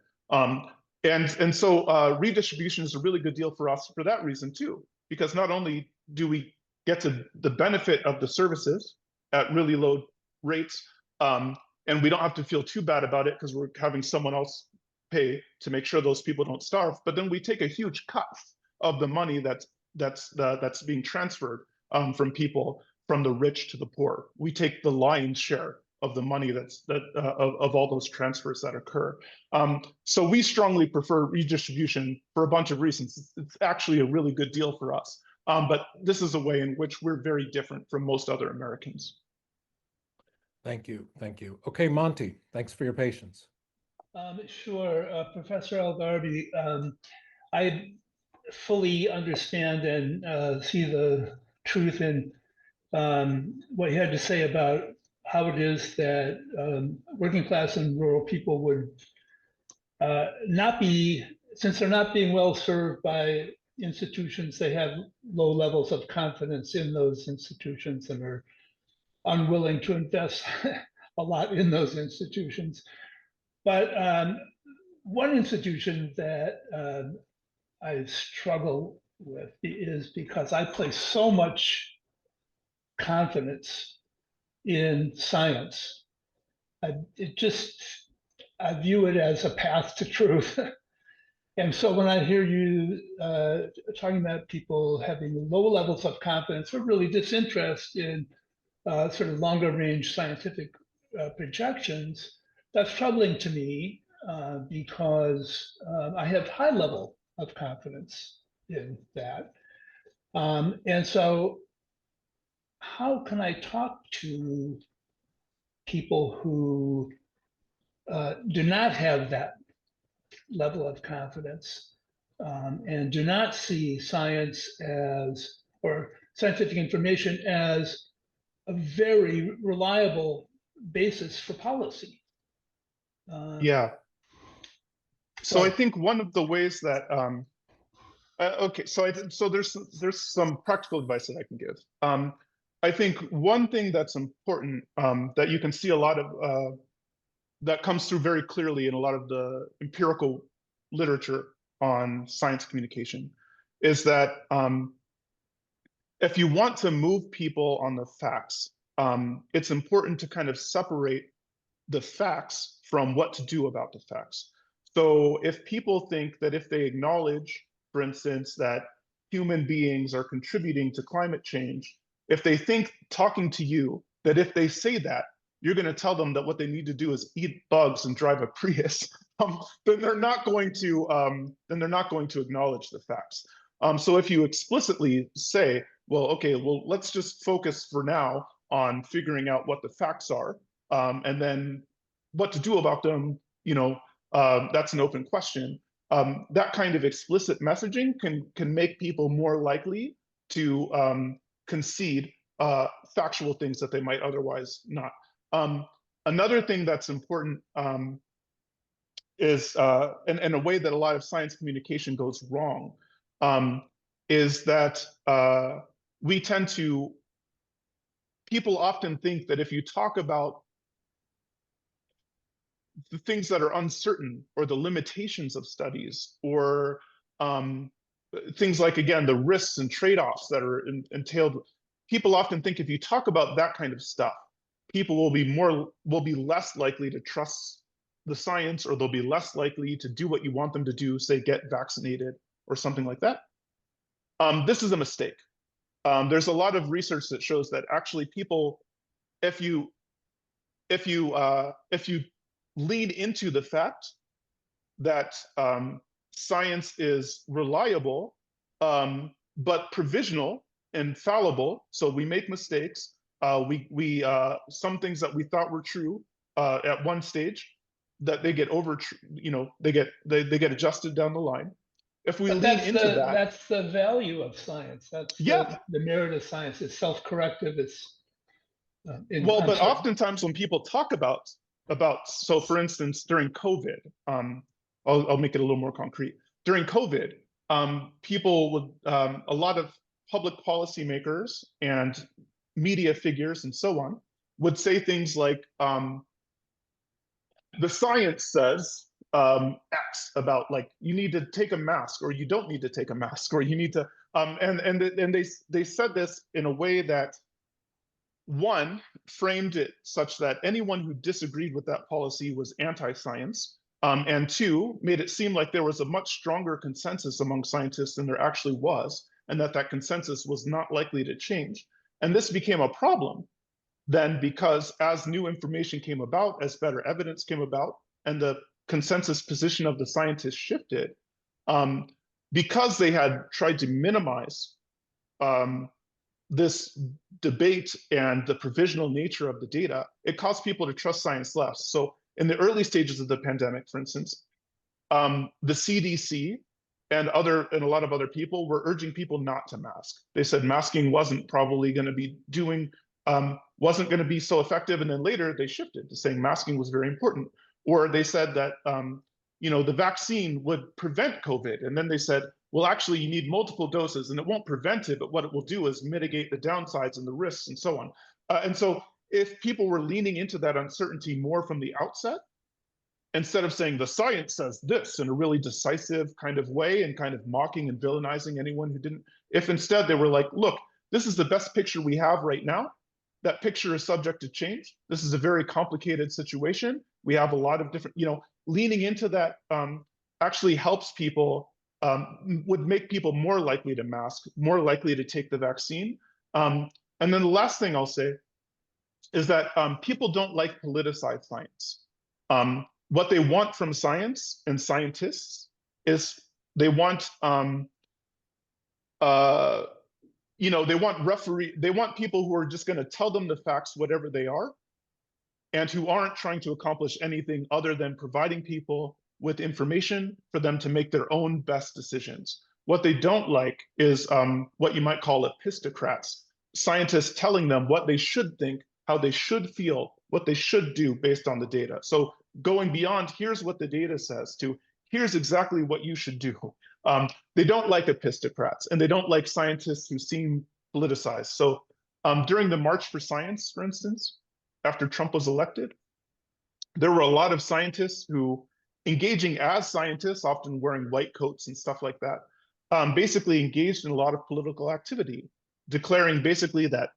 And so redistribution is a really good deal for us for that reason too, because not only do we get to the benefit of the services at really low rates, and we don't have to feel too bad about it because we're having someone else pay to make sure those people don't starve, but then we take a huge cut of the money that's being transferred from people, from the rich to the poor. We take the lion's share of the money of all those transfers that occur. So we strongly prefer redistribution for a bunch of reasons. It's actually a really good deal for us. But this is a way in which we're very different from most other Americans. Thank you. Thank you. Okay, Monty, thanks for your patience. Sure, Professor al-Gharbi, I fully understand and see the truth in what you had to say about how it is that working class and rural people would not be, since they're not being well served by institutions, they have low levels of confidence in those institutions and are unwilling to invest a lot in those institutions. But one institution that I struggle with is because I place so much confidence in science. I view it as a path to truth. And so when I hear you talking about people having low levels of confidence or really disinterest in sort of longer range scientific projections, that's troubling to me because I have high level of confidence in that. And so how can I talk to people who do not have that level of confidence and do not see science as, or scientific information as a very reliable basis for policy? Yeah. So I think one of the ways that okay, so there's some practical advice that I can give. I think one thing that's important that you can see a lot of that comes through very clearly in a lot of the empirical literature on science communication is that if you want to move people on the facts, it's important to kind of separate the facts from what to do about the facts. So if people think that if they acknowledge, for instance, that human beings are contributing to climate change, if they think talking to you, that if they say that, you're going to tell them that what they need to do is eat bugs and drive a Prius, then they're not going to acknowledge the facts. So if you explicitly say, well, okay, well, let's just focus for now on figuring out what the facts are, and then what to do about them, that's an open question. That kind of explicit messaging can make people more likely to concede factual things that they might otherwise not. Another thing that's important is, and a way that a lot of science communication goes wrong, is that people often think that if you talk about the things that are uncertain or the limitations of studies or things like, again, the risks and trade-offs that are entailed, people often think if you talk about that kind of stuff, people will be less likely to trust the science, or they'll be less likely to do what you want them to do, say get vaccinated or something like that. This is a mistake. There's a lot of research that shows that actually people, if you lean into the fact that science is reliable, but provisional and fallible, so we make mistakes. We some things that we thought were true at one stage, that they get they get adjusted down the line. If we lean into that, that's the value of science. That's the merit of science. It's self-corrective. It's well, but oftentimes when people talk about, so for instance, during COVID, I'll make it a little more concrete. During COVID, people would, a lot of public policymakers and media figures and so on would say things like, the science says X about, like, you need to take a mask, or you don't need to take a mask, or you need to, and they said this in a way that, one, framed it such that anyone who disagreed with that policy was anti-science, and two, made it seem like there was a much stronger consensus among scientists than there actually was, and that consensus was not likely to change. And this became a problem then, because as new information came about, as better evidence came about, and the consensus position of the scientists shifted, because they had tried to minimize this debate and the provisional nature of the data, it caused people to trust science less. So in the early stages of the pandemic, for instance, the CDC and a lot of other people were urging people not to mask. They said masking wasn't probably going to be wasn't going to be so effective. And then later they shifted to saying masking was very important. Or they said that the vaccine would prevent COVID. And then they said, well, actually, you need multiple doses, and it won't prevent it, but what it will do is mitigate the downsides and the risks and so on. And so if people were leaning into that uncertainty more from the outset, instead of saying the science says this in a really decisive kind of way and kind of mocking and villainizing anyone who didn't, if instead they were like, look, this is the best picture we have right now. That picture is subject to change. This is a very complicated situation. We have a lot of different, leaning into that actually helps people, would make people more likely to mask, more likely to take the vaccine. And then the last thing I'll say is that people don't like politicized science. What they want from science and scientists is they want, they want people who are just going to tell them the facts, whatever they are, and who aren't trying to accomplish anything other than providing people with information for them to make their own best decisions. What they don't like is what you might call epistocrats, scientists telling them what they should think, how they should feel, what they should do based on the data. So going beyond, here's what the data says, to here's exactly what you should do. They don't like epistocrats, and they don't like scientists who seem politicized. So during the March for Science, for instance, after Trump was elected, there were a lot of scientists who, engaging as scientists, often wearing white coats and stuff like that, basically engaged in a lot of political activity, declaring basically that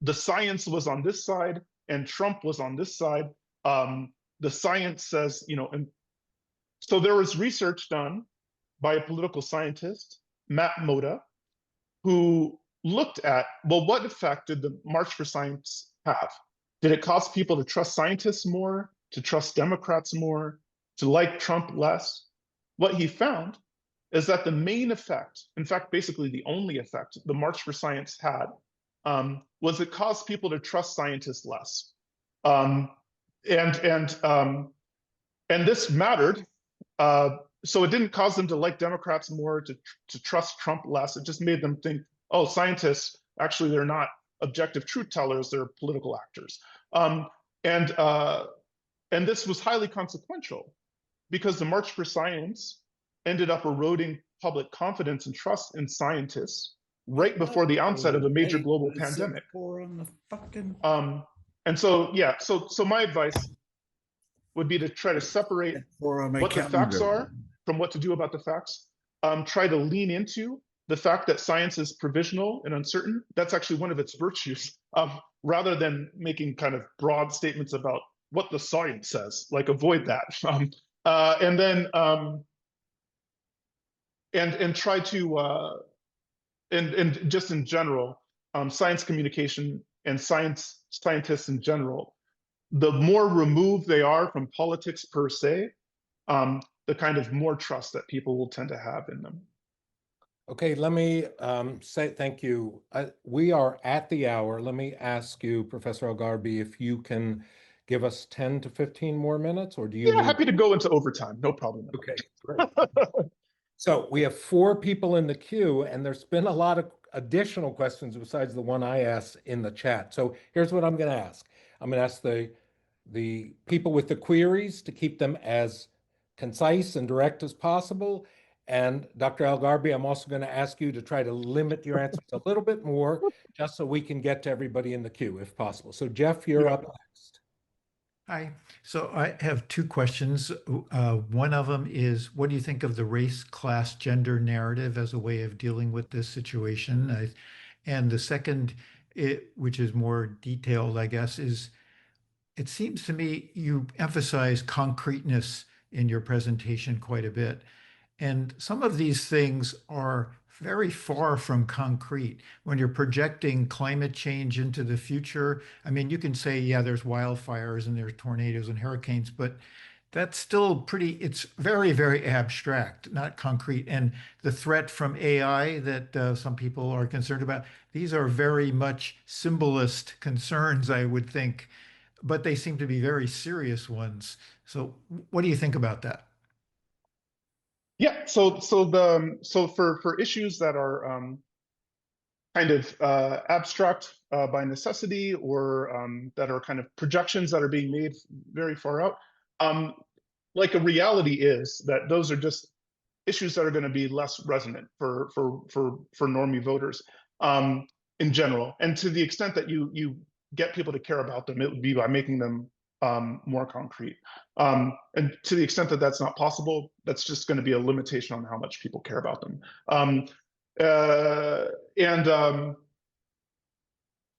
the science was on this side and Trump was on this side. The science says, and So there was research done by a political scientist, Matt Moda, who looked at, well, what effect did the March for Science have? Did it cause people to trust scientists more, to trust Democrats more, to like Trump less? What he found is that the main effect, in fact, basically the only effect the March for Science had, was it caused people to trust scientists less. Um, and, and, um, and this mattered. So it didn't cause them to like Democrats more, to trust Trump less. It just made them think, oh, scientists, actually, they're not objective truth tellers, they're political actors. Um, and, uh, and this was highly consequential because the March for Science ended up eroding public confidence and trust in scientists right before the onset of a major global pandemic. And so, yeah, so my advice would be to try to separate what the facts are from what to do about the facts. Try to lean into the fact that science is provisional and uncertain. That's actually one of its virtues, rather than making kind of broad statements about what the science says. Like, avoid that. And then and try to and just in general, science communication and scientists in general, the more removed they are from politics per se, the kind of more trust that people will tend to have in them. Okay, let me say thank you. We are at the hour. Let me ask you, Professor al-Gharbi, if you can give us 10 to 15 more minutes, or do you need... happy to go into overtime, no problem. Okay, great. So we have 4 people in the queue, and there's been a lot of additional questions besides the one I asked in the chat. So here's what I'm going to ask. I'm going to ask the people with the queries to keep them as concise and direct as possible. And Dr. al-Gharbi, I'm also going to ask you to try to limit your answers a little bit more, just so we can get to everybody in the queue if possible. So Jeff, you're up next. Hi. So I have 2 questions. One of them is, what do you think of the race, class, gender narrative as a way of dealing with this situation? And the second, which is more detailed, I guess, is it seems to me you emphasize concreteness in your presentation quite a bit. And some of these things are very far from concrete. When you're projecting climate change into the future, I mean, you can say, yeah, there's wildfires and there's tornadoes and hurricanes, but that's still pretty, it's very, very abstract, not concrete. And the threat from AI that some people are concerned about, these are very much symbolist concerns, I would think, but they seem to be very serious ones. So what do you think about that? Yeah, so for issues that are kind of abstract by necessity, or that are kind of projections that are being made very far out, like, a reality is that those are just issues that are going to be less resonant for normie voters in general. And to the extent that you get people to care about them, it would be by making them more concrete. And to the extent that that's not possible, that's just going to be a limitation on how much people care about them.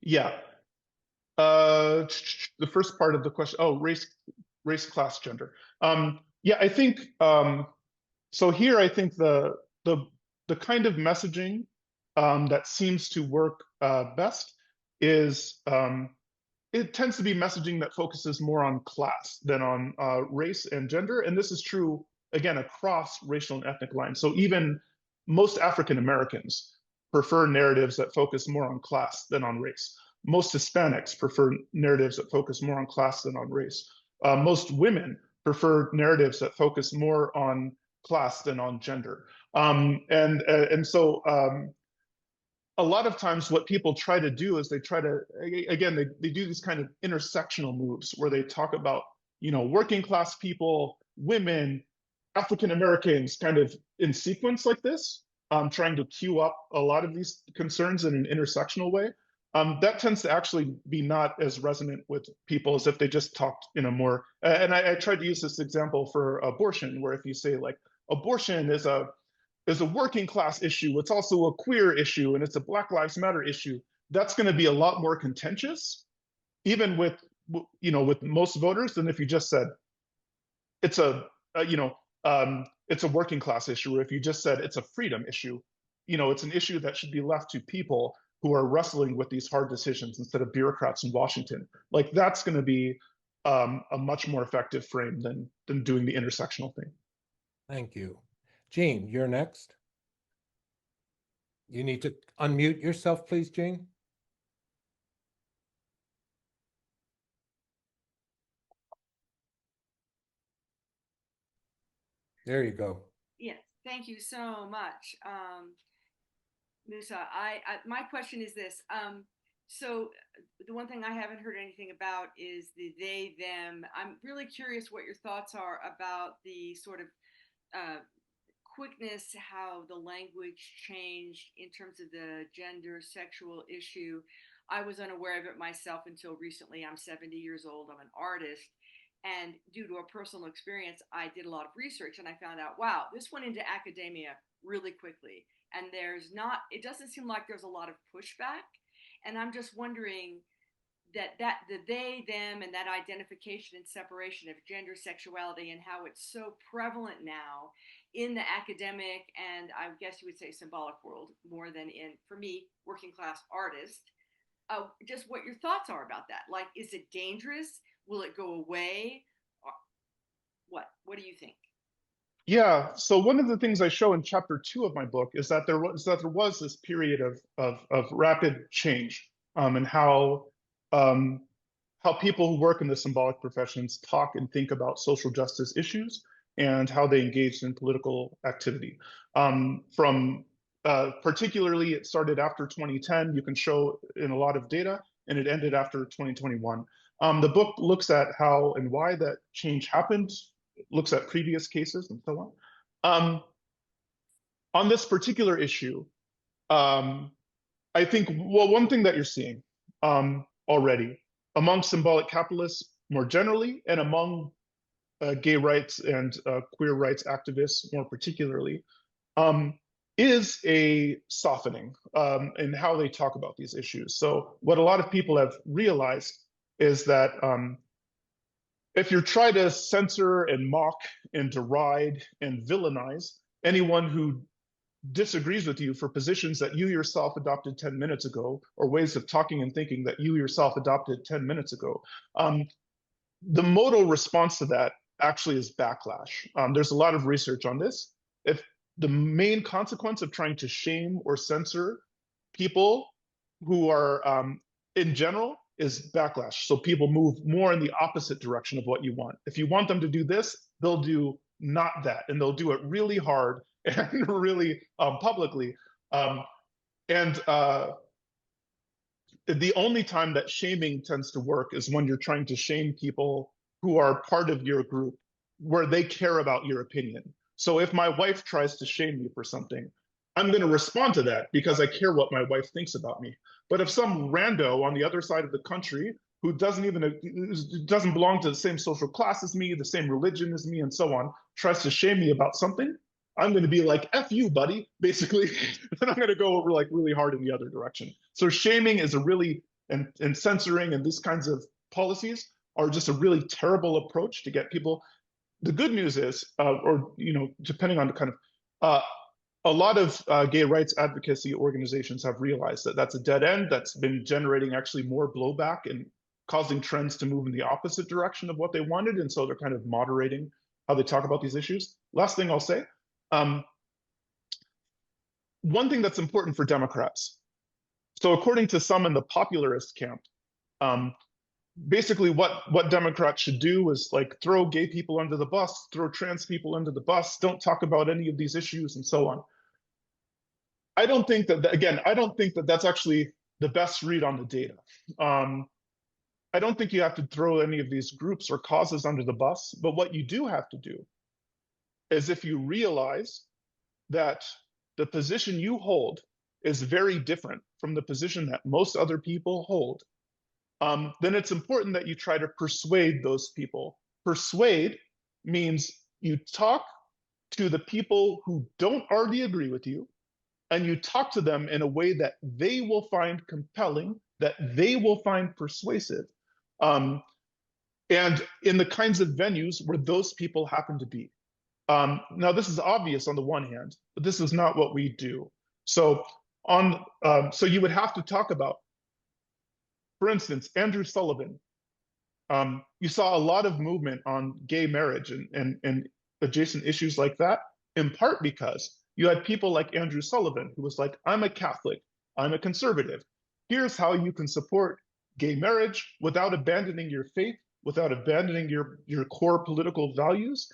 Yeah. The first part of the question, oh, race, class, gender. Yeah, I think, so here I think the kind of messaging that seems to work best is, it tends to be messaging that focuses more on class than on race and gender. And this is true, again, across racial and ethnic lines. So even most African Americans prefer narratives that focus more on class than on race. Most Hispanics prefer narratives that focus more on class than on race. Most women prefer narratives that focus more on class than on gender. And so a lot of times what people try to do is they try to, again, they do these kind of intersectional moves where they talk about, working class people, women, African Americans, kind of in sequence like this, trying to queue up a lot of these concerns in an intersectional way. That tends to actually be not as resonant with people as if they just talked in a more, and I tried to use this example for abortion, where if you say, like, abortion is a working class issue, it's also a queer issue, and it's a Black Lives Matter issue, that's going to be a lot more contentious, even with, with most voters, than if you just said it's a it's a working class issue, or if you just said it's a freedom issue, it's an issue that should be left to people who are wrestling with these hard decisions instead of bureaucrats in Washington. Like that's going to be a much more effective frame than doing the intersectional thing. Thank you. Jean, you're next. You need to unmute yourself, please, Jean. There you go. Yes, thank you so much, Musa. My question is this. So the one thing I haven't heard anything about is the they, them. I'm really curious what your thoughts are about the sort of quickness, how the language changed in terms of the gender, sexual issue. I was unaware of it myself until recently. I'm 70 years old. I'm an artist. And due to a personal experience, I did a lot of research and I found out, wow, this went into academia really quickly. And it doesn't seem like there's a lot of pushback. And I'm just wondering that the they, them, and that identification and separation of gender, sexuality, and how it's so prevalent now in the academic and I guess you would say symbolic world more than in, for me, working class artist. Just what your thoughts are about that. Like, is it dangerous? Will it go away? What do you think? Yeah. So one of the things I show in chapter 2 of my book is that there was this period of rapid change, and how people who work in the symbolic professions talk and think about social justice issues and how they engaged in political activity. Particularly, it started after 2010. You can show in a lot of data, and it ended after 2021. The book looks at how and why that change happened, looks at previous cases and so on. On this particular issue, I think, well, one thing that you're seeing already among symbolic capitalists more generally, and among gay rights and queer rights activists more particularly, is a softening in how they talk about these issues. So what a lot of people have realized is that if you try to censor and mock and deride and villainize anyone who disagrees with you for positions that you yourself adopted 10 minutes ago, or ways of talking and thinking that you yourself adopted 10 minutes ago, the modal response to that actually is backlash. There's a lot of research on this. If the main consequence of trying to shame or censor people who are in general is backlash. So people move more in the opposite direction of what you want. If you want them to do this, they'll do not that, and they'll do it really hard and really publicly. The only time that shaming tends to work is when you're trying to shame people who are part of your group, where they care about your opinion. So if my wife tries to shame me for something, I'm going to respond to that because I care what my wife thinks about me. But if some rando on the other side of the country who doesn't belong to the same social class as me, the same religion as me, and so on, tries to shame me about something, I'm going to be like, F you, buddy, basically. And I'm going to go over like really hard in the other direction. So shaming is and censoring and these kinds of policies are just a really terrible approach to get people. The good news is, depending on the kind of, a lot of gay rights advocacy organizations have realized that that's a dead end that's been generating actually more blowback and causing trends to move in the opposite direction of what they wanted. And so they're kind of moderating how they talk about these issues. Last thing I'll say, one thing that's important for Democrats. So according to some in the popularist camp, basically what Democrats should do is like throw gay people under the bus, throw trans people under the bus, don't talk about any of these issues and so on. I don't think that that's actually the best read on the data. I don't think you have to throw any of these groups or causes under the bus, but what you do have to do is, if you realize that the position you hold is very different from the position that most other people hold, then it's important that you try to persuade those people. Persuade means you talk to the people who don't already agree with you, and you talk to them in a way that they will find compelling, that they will find persuasive, and in the kinds of venues where those people happen to be. Now, this is obvious on the one hand, but this is not what we do. So so you would have to talk about, for instance, Andrew Sullivan. You saw a lot of movement on gay marriage and adjacent issues like that, in part because you had people like Andrew Sullivan, who was like, I'm a Catholic, I'm a conservative. Here's how you can support gay marriage without abandoning your faith, without abandoning your core political values.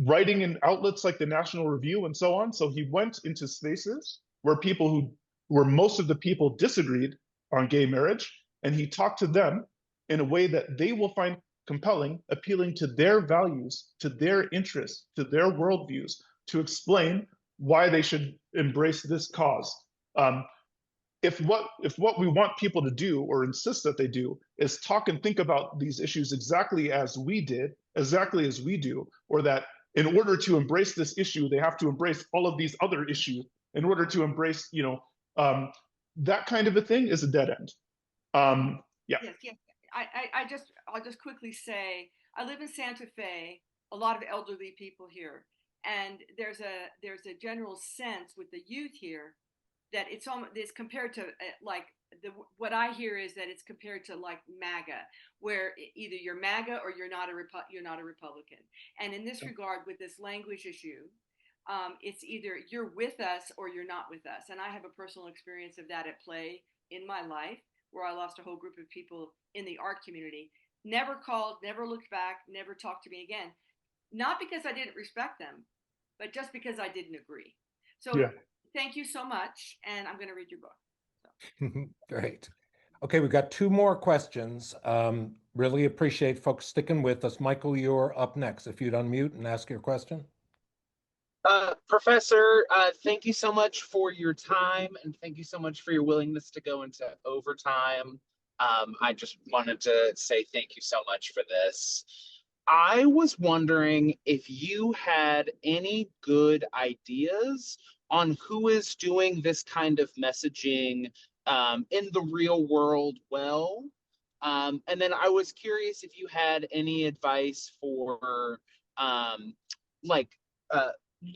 Writing in outlets like the National Review and so on. So he went into spaces where where most of the people disagreed on gay marriage, and he talked to them in a way that they will find compelling, appealing to their values, to their interests, to their worldviews, to explain why they should embrace this cause. If what we want people to do or insist that they do is talk and think about these issues exactly as we did, exactly as we do, or that in order to embrace this issue, they have to embrace all of these other issues in order to embrace, that kind of a thing is a dead end. Yeah. Yes. I'll just quickly say, I live in Santa Fe, a lot of elderly people here. And there's a general sense with the youth here that it's compared to what I hear is that it's compared to like MAGA, where either you're MAGA or you're not a Republican. And in this regard, with this language issue, it's either you're with us or you're not with us. And I have a personal experience of that at play in my life, where I lost a whole group of people in the art community. Never called, never looked back, never talked to me again. Not because I didn't respect them, but just because I didn't agree. So yeah. Thank you so much. And I'm going to read your book. So. Great. Okay, we've got two more questions. Really appreciate folks sticking with us. Michael, you're up next. If you'd unmute and ask your question. Professor, thank you so much for your time, and thank you so much for your willingness to go into overtime. I just wanted to say thank you so much for this. I was wondering if you had any good ideas on who is doing this kind of messaging in the real world well. And then I was curious if you had any advice for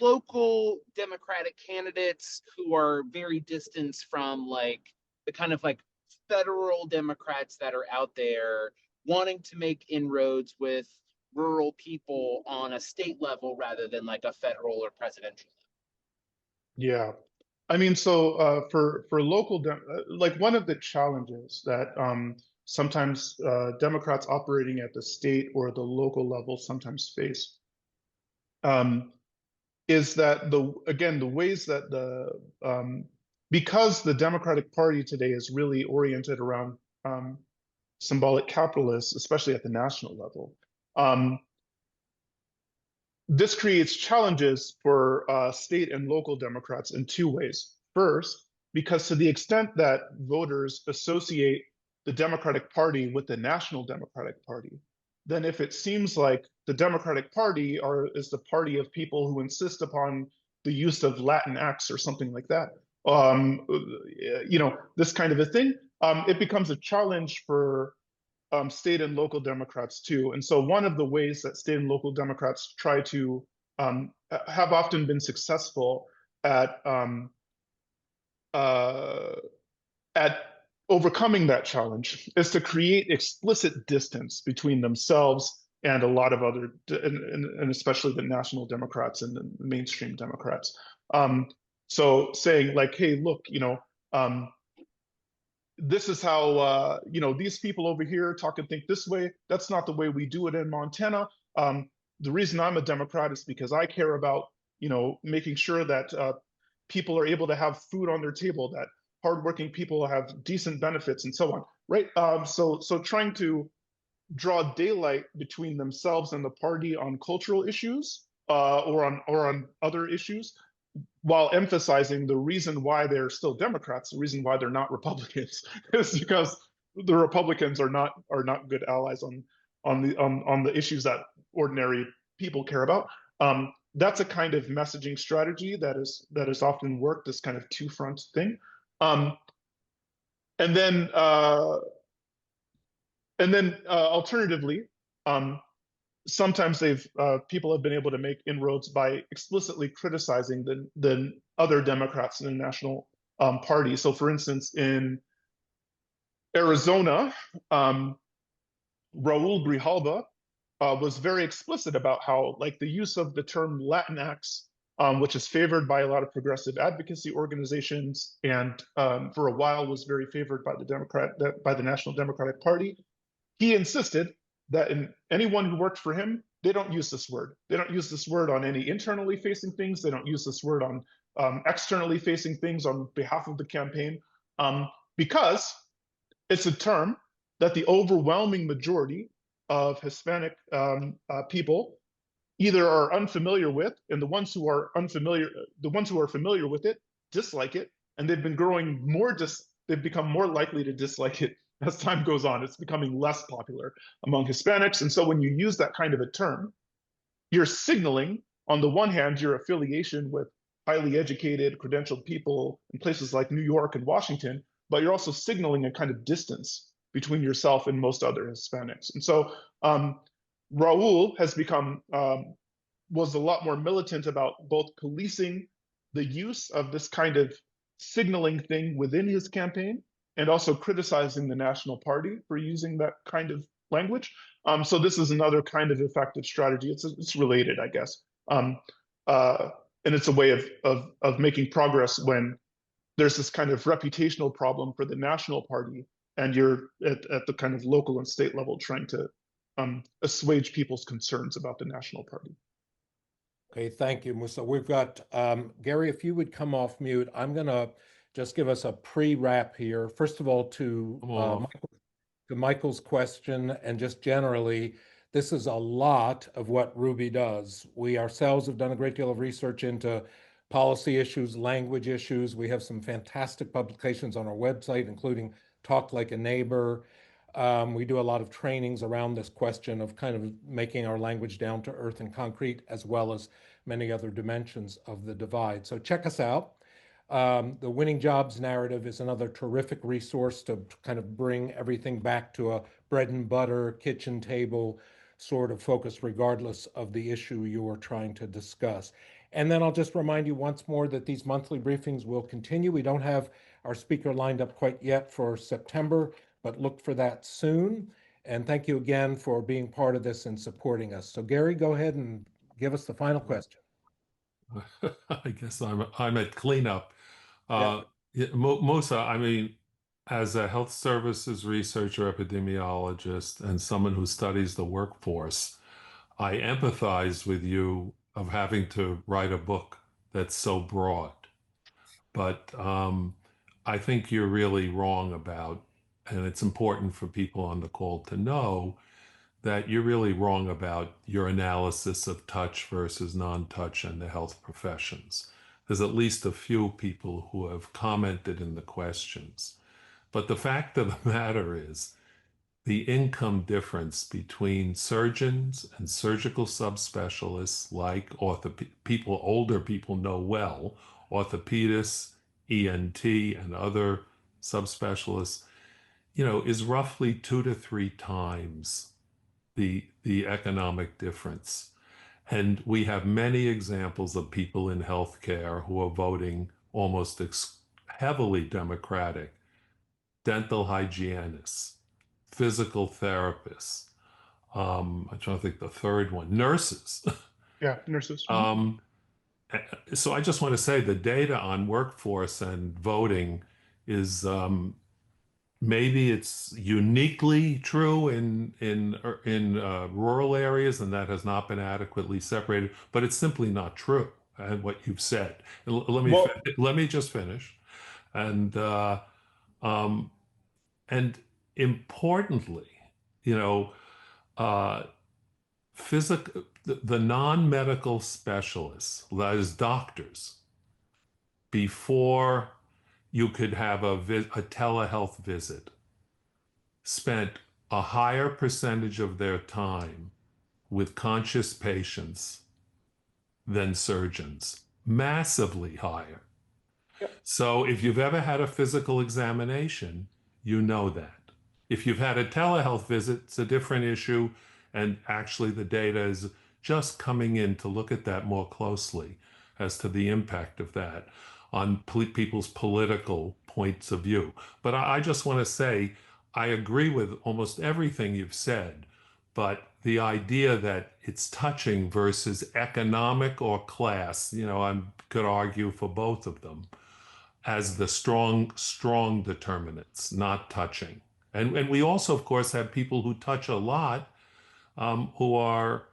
local Democratic candidates who are very distant from like the kind of like federal Democrats that are out there wanting to make inroads with rural people on a state level rather than like a federal or presidential level. Yeah, I mean, so for local, like one of the challenges that sometimes Democrats operating at the state or the local level sometimes face is that the ways that because the Democratic Party today is really oriented around symbolic capitalists, especially at the national level. This creates challenges for state and local Democrats in two ways. First, because to the extent that voters associate the Democratic Party with the National Democratic Party, then if it seems like the Democratic Party is the party of people who insist upon the use of Latinx or something like that, this kind of a thing, it becomes a challenge for state and local Democrats too. And so one of the ways that state and local Democrats try to have often been successful at overcoming that challenge is to create explicit distance between themselves and a lot of other, and especially the national Democrats and the mainstream Democrats. So saying like, hey, look, this is how, these people over here talk and think this way. That's not the way we do it in Montana. The reason I'm a Democrat is because I care about, making sure that people are able to have food on their table, that hardworking people have decent benefits and so on, right? So trying to draw daylight between themselves and the party on cultural issues or on other issues, while emphasizing the reason why they're still Democrats, the reason why they're not Republicans, is because the Republicans are not good allies on the issues that ordinary people care about. That's a kind of messaging strategy that is often worked, this kind of two-front thing. And then alternatively, sometimes people have been able to make inroads by explicitly criticizing the other Democrats in the national party. So, for instance, in Arizona, Raul Grijalva was very explicit about how, like, the use of the term Latinx, which is favored by a lot of progressive advocacy organizations, and for a while was very favored by the National Democratic Party. He insisted that anyone who worked for him, they don't use this word. They don't use this word on any internally facing things. They don't use this word on externally facing things on behalf of the campaign, because it's a term that the overwhelming majority of Hispanic people either are unfamiliar with, and the ones who are familiar with it dislike it, and they've become more likely to dislike it as time goes on. It's becoming less popular among Hispanics, and so when you use that kind of a term, you're signaling, on the one hand, your affiliation with highly educated, credentialed people in places like New York and Washington, but you're also signaling a kind of distance between yourself and most other Hispanics. And so Raul has was a lot more militant about both policing the use of this kind of signaling thing within his campaign and also criticizing the National Party for using that kind of language. So this is another kind of effective strategy. It's related, I guess. And it's a way of making progress when there's this kind of reputational problem for the National Party, and you're at the kind of local and state level trying to assuage people's concerns about the National Party. Okay, thank you, Musa. We've got Gary, if you would come off mute, I'm going to just give us a pre-wrap here. First of all, to Michael's question, and just generally, this is a lot of what Ruby does. We ourselves have done a great deal of research into policy issues, language issues. We have some fantastic publications on our website, including Talk Like a Neighbor. We do a lot of trainings around this question of kind of making our language down to earth and concrete, as well as many other dimensions of the divide. So check us out. The Winning Jobs narrative is another terrific resource to kind of bring everything back to a bread and butter, kitchen table sort of focus, regardless of the issue you are trying to discuss. And then I'll just remind you once more that these monthly briefings will continue. We don't have our speaker lined up quite yet for September, but look for that soon. And thank you again for being part of this and supporting us. So Gary, go ahead and give us the final question. I guess I'm at cleanup. Yeah. Musa, I mean, as a health services researcher, epidemiologist, and someone who studies the workforce, I empathize with you of having to write a book that's so broad. But I think you're really wrong about, and it's important for people on the call to know, that you're really wrong about your analysis of touch versus non-touch and the health professions. There's at least a few people who have commented in the questions. But the fact of the matter is, the income difference between surgeons and surgical subspecialists, like older people know well, orthopedists, ENT, and other subspecialists, is roughly 2 to 3 times the economic difference. And we have many examples of people in healthcare who are voting almost heavily Democratic: dental hygienists, physical therapists. I'm trying to think the third one, nurses. Yeah, nurses. So I just want to say the data on workforce and voting is maybe it's uniquely true in rural areas, and that has not been adequately separated, but it's simply not true. And what you've said. Let me just finish. And importantly, the non-medical specialists, that is doctors, before you could have a telehealth visit, spent a higher percentage of their time with conscious patients than surgeons, massively higher. Yep. So if you've ever had a physical examination, you know that. If you've had a telehealth visit, it's a different issue, And actually, the data is just coming in to look at that more closely as to the impact of that on people's political points of view. But I just want to say, I agree with almost everything you've said, but the idea that it's touching versus economic or class, I could argue for both of them as the strong determinants, not touching. And we also, of course, have people who touch a lot, who are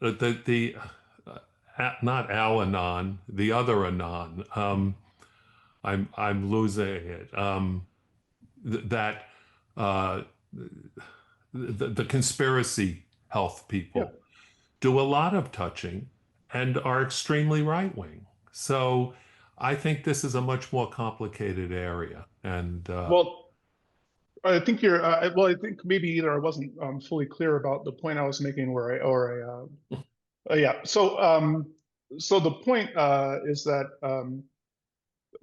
the not Al-Anon, the other Anon. I'm losing it. That the conspiracy health people Yeah. do a lot of touching and are extremely right wing. So I think this is a much more complicated area. And Well, I think you're. Well, I think maybe either I wasn't fully clear about the point I was making, yeah. So the point is that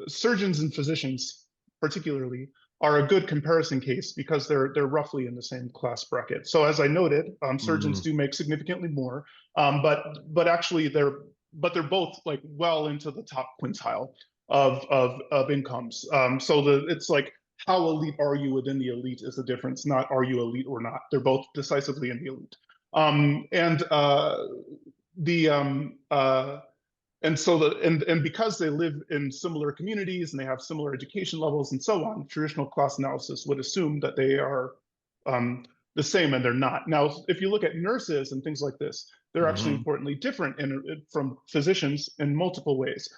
surgeons and physicians, particularly, are a good comparison case because they're roughly in the same class bracket. So as I noted, surgeons do make significantly more, but actually they're both like well into the top quintile of incomes. It's like, how elite are you within the elite is the difference, not are you elite or not. They're both decisively in the elite. And because they live in similar communities and they have similar education levels and so on, traditional class analysis would assume that they are the same, and they're not. Now, if you look at nurses and things like this, they're actually importantly different from physicians in multiple ways.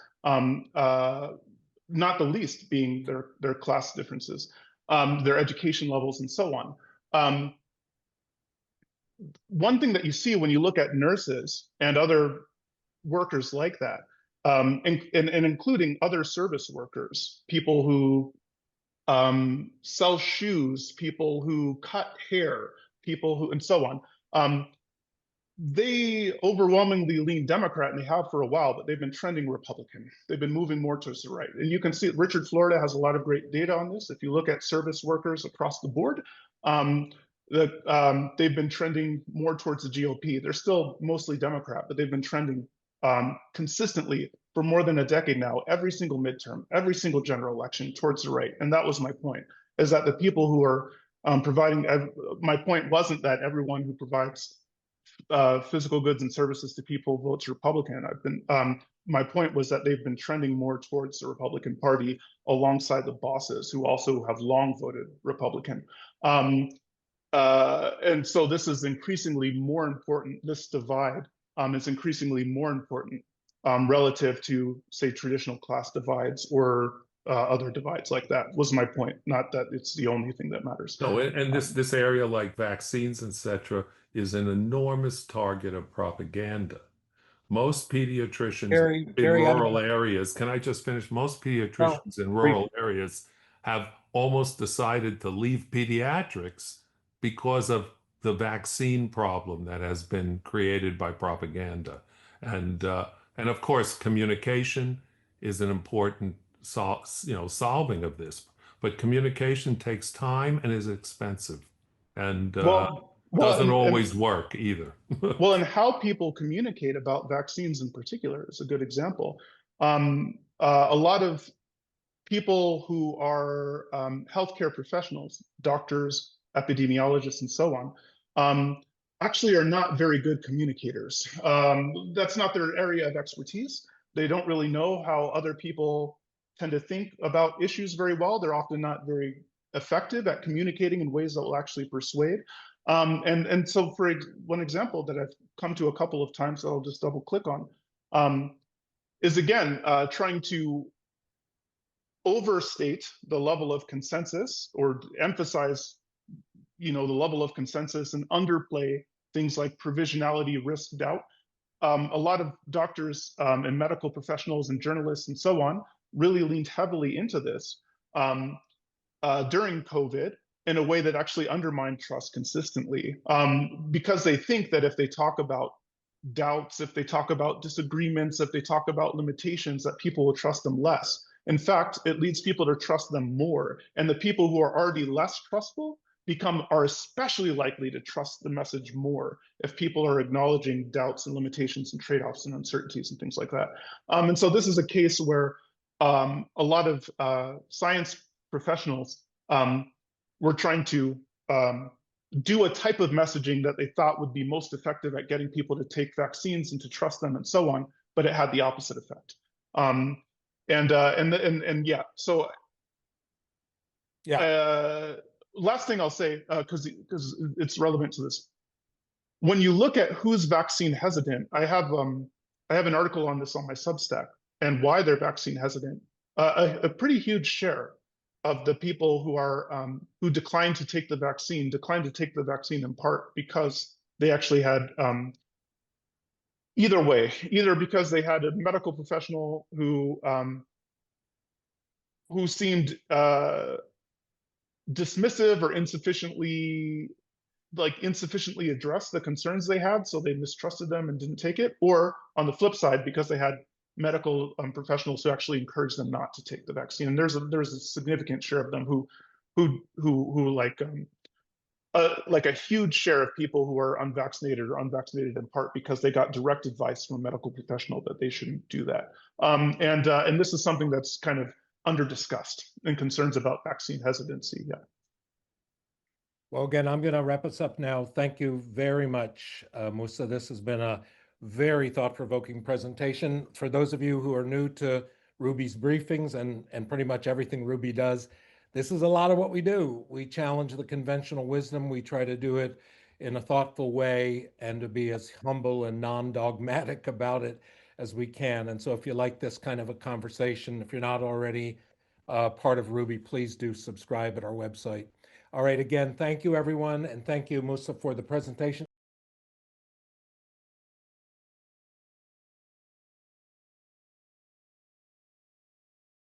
Not the least being their class differences, their education levels, and so on. One thing that you see when you look at nurses and other workers like that, and including other service workers, people who sell shoes, people who cut hair, people who, and so on, they overwhelmingly lean Democrat, and they have for a while, but they've been trending Republican. They've been moving more towards the right. And you can see Richard Florida has a lot of great data on this. If you look at service workers across the board, they've been trending more towards the GOP. They're still mostly Democrat, but they've been trending consistently for more than a decade now, every single midterm, every single general election towards the right. And that was my point, is that the people who are providing, my point wasn't that everyone who provides physical goods and services to people votes Republican. My point was that they've been trending more towards the Republican Party alongside the bosses who also have long voted Republican. And so this is increasingly more important. This divide is increasingly more important relative to, say, traditional class divides or other divides like that, was my point. Not that it's the only thing that matters. No, and this area like vaccines, etc., is an enormous target of propaganda. Most pediatricians in rural areas, can I just finish? Most pediatricians in rural areas have almost decided to leave pediatrics because of the vaccine problem that has been created by propaganda. And of course, communication is an important solving of this. But communication takes time and is expensive, and doesn't always work either. Well, and how people communicate about vaccines in particular is a good example. A lot of people who are healthcare professionals, doctors, epidemiologists, and so on, actually are not very good communicators. That's not their area of expertise. They don't really know how other people tend to think about issues very well. They're often not very effective at communicating in ways that will actually persuade. And so for one example that I've come to a couple of times that I'll just double click on, is again, trying to overstate the level of consensus or emphasize, the level of consensus and underplay things like provisionality, risk, doubt. A lot of doctors and medical professionals and journalists and so on really leaned heavily into this during COVID in a way that actually undermined trust consistently, because they think that if they talk about doubts, if they talk about disagreements, if they talk about limitations, that people will trust them less. In fact, it leads people to trust them more. And the people who are already less trustful are especially likely to trust the message more if people are acknowledging doubts and limitations and trade-offs and uncertainties and things like that. And so this is a case where a lot of science professionals were trying to do a type of messaging that they thought would be most effective at getting people to take vaccines and to trust them and so on, but it had the opposite effect. Yeah, so Yeah. Last thing I'll say, because it's relevant to this. When you look at who's vaccine hesitant, I have an article on this on my Substack and why they're vaccine hesitant. A pretty huge share of the people who declined to take the vaccine in part because they actually had either because they had a medical professional who seemed dismissive or insufficiently addressed the concerns they had, so they mistrusted them and didn't take it, or on the flip side, because they had medical professionals who actually encouraged them not to take the vaccine. And there's a significant share of them who like a huge share of people who are unvaccinated in part because they got direct advice from a medical professional that they shouldn't do that. And this is something that's kind of under discussed and concerns about vaccine hesitancy. Yeah. Well, again, I'm going to wrap us up now. Thank you very much, Musa. This has been a very thought-provoking presentation. For those of you who are new to Ruby's briefings and pretty much everything Ruby does, this is a lot of what we do. We challenge the conventional wisdom. We try to do it in a thoughtful way and to be as humble and non-dogmatic about it as we can. And so if you like this kind of a conversation, if you're not already part of Ruby, please do subscribe at our website. All right, again, thank you, everyone, and thank you, Musa, for the presentation.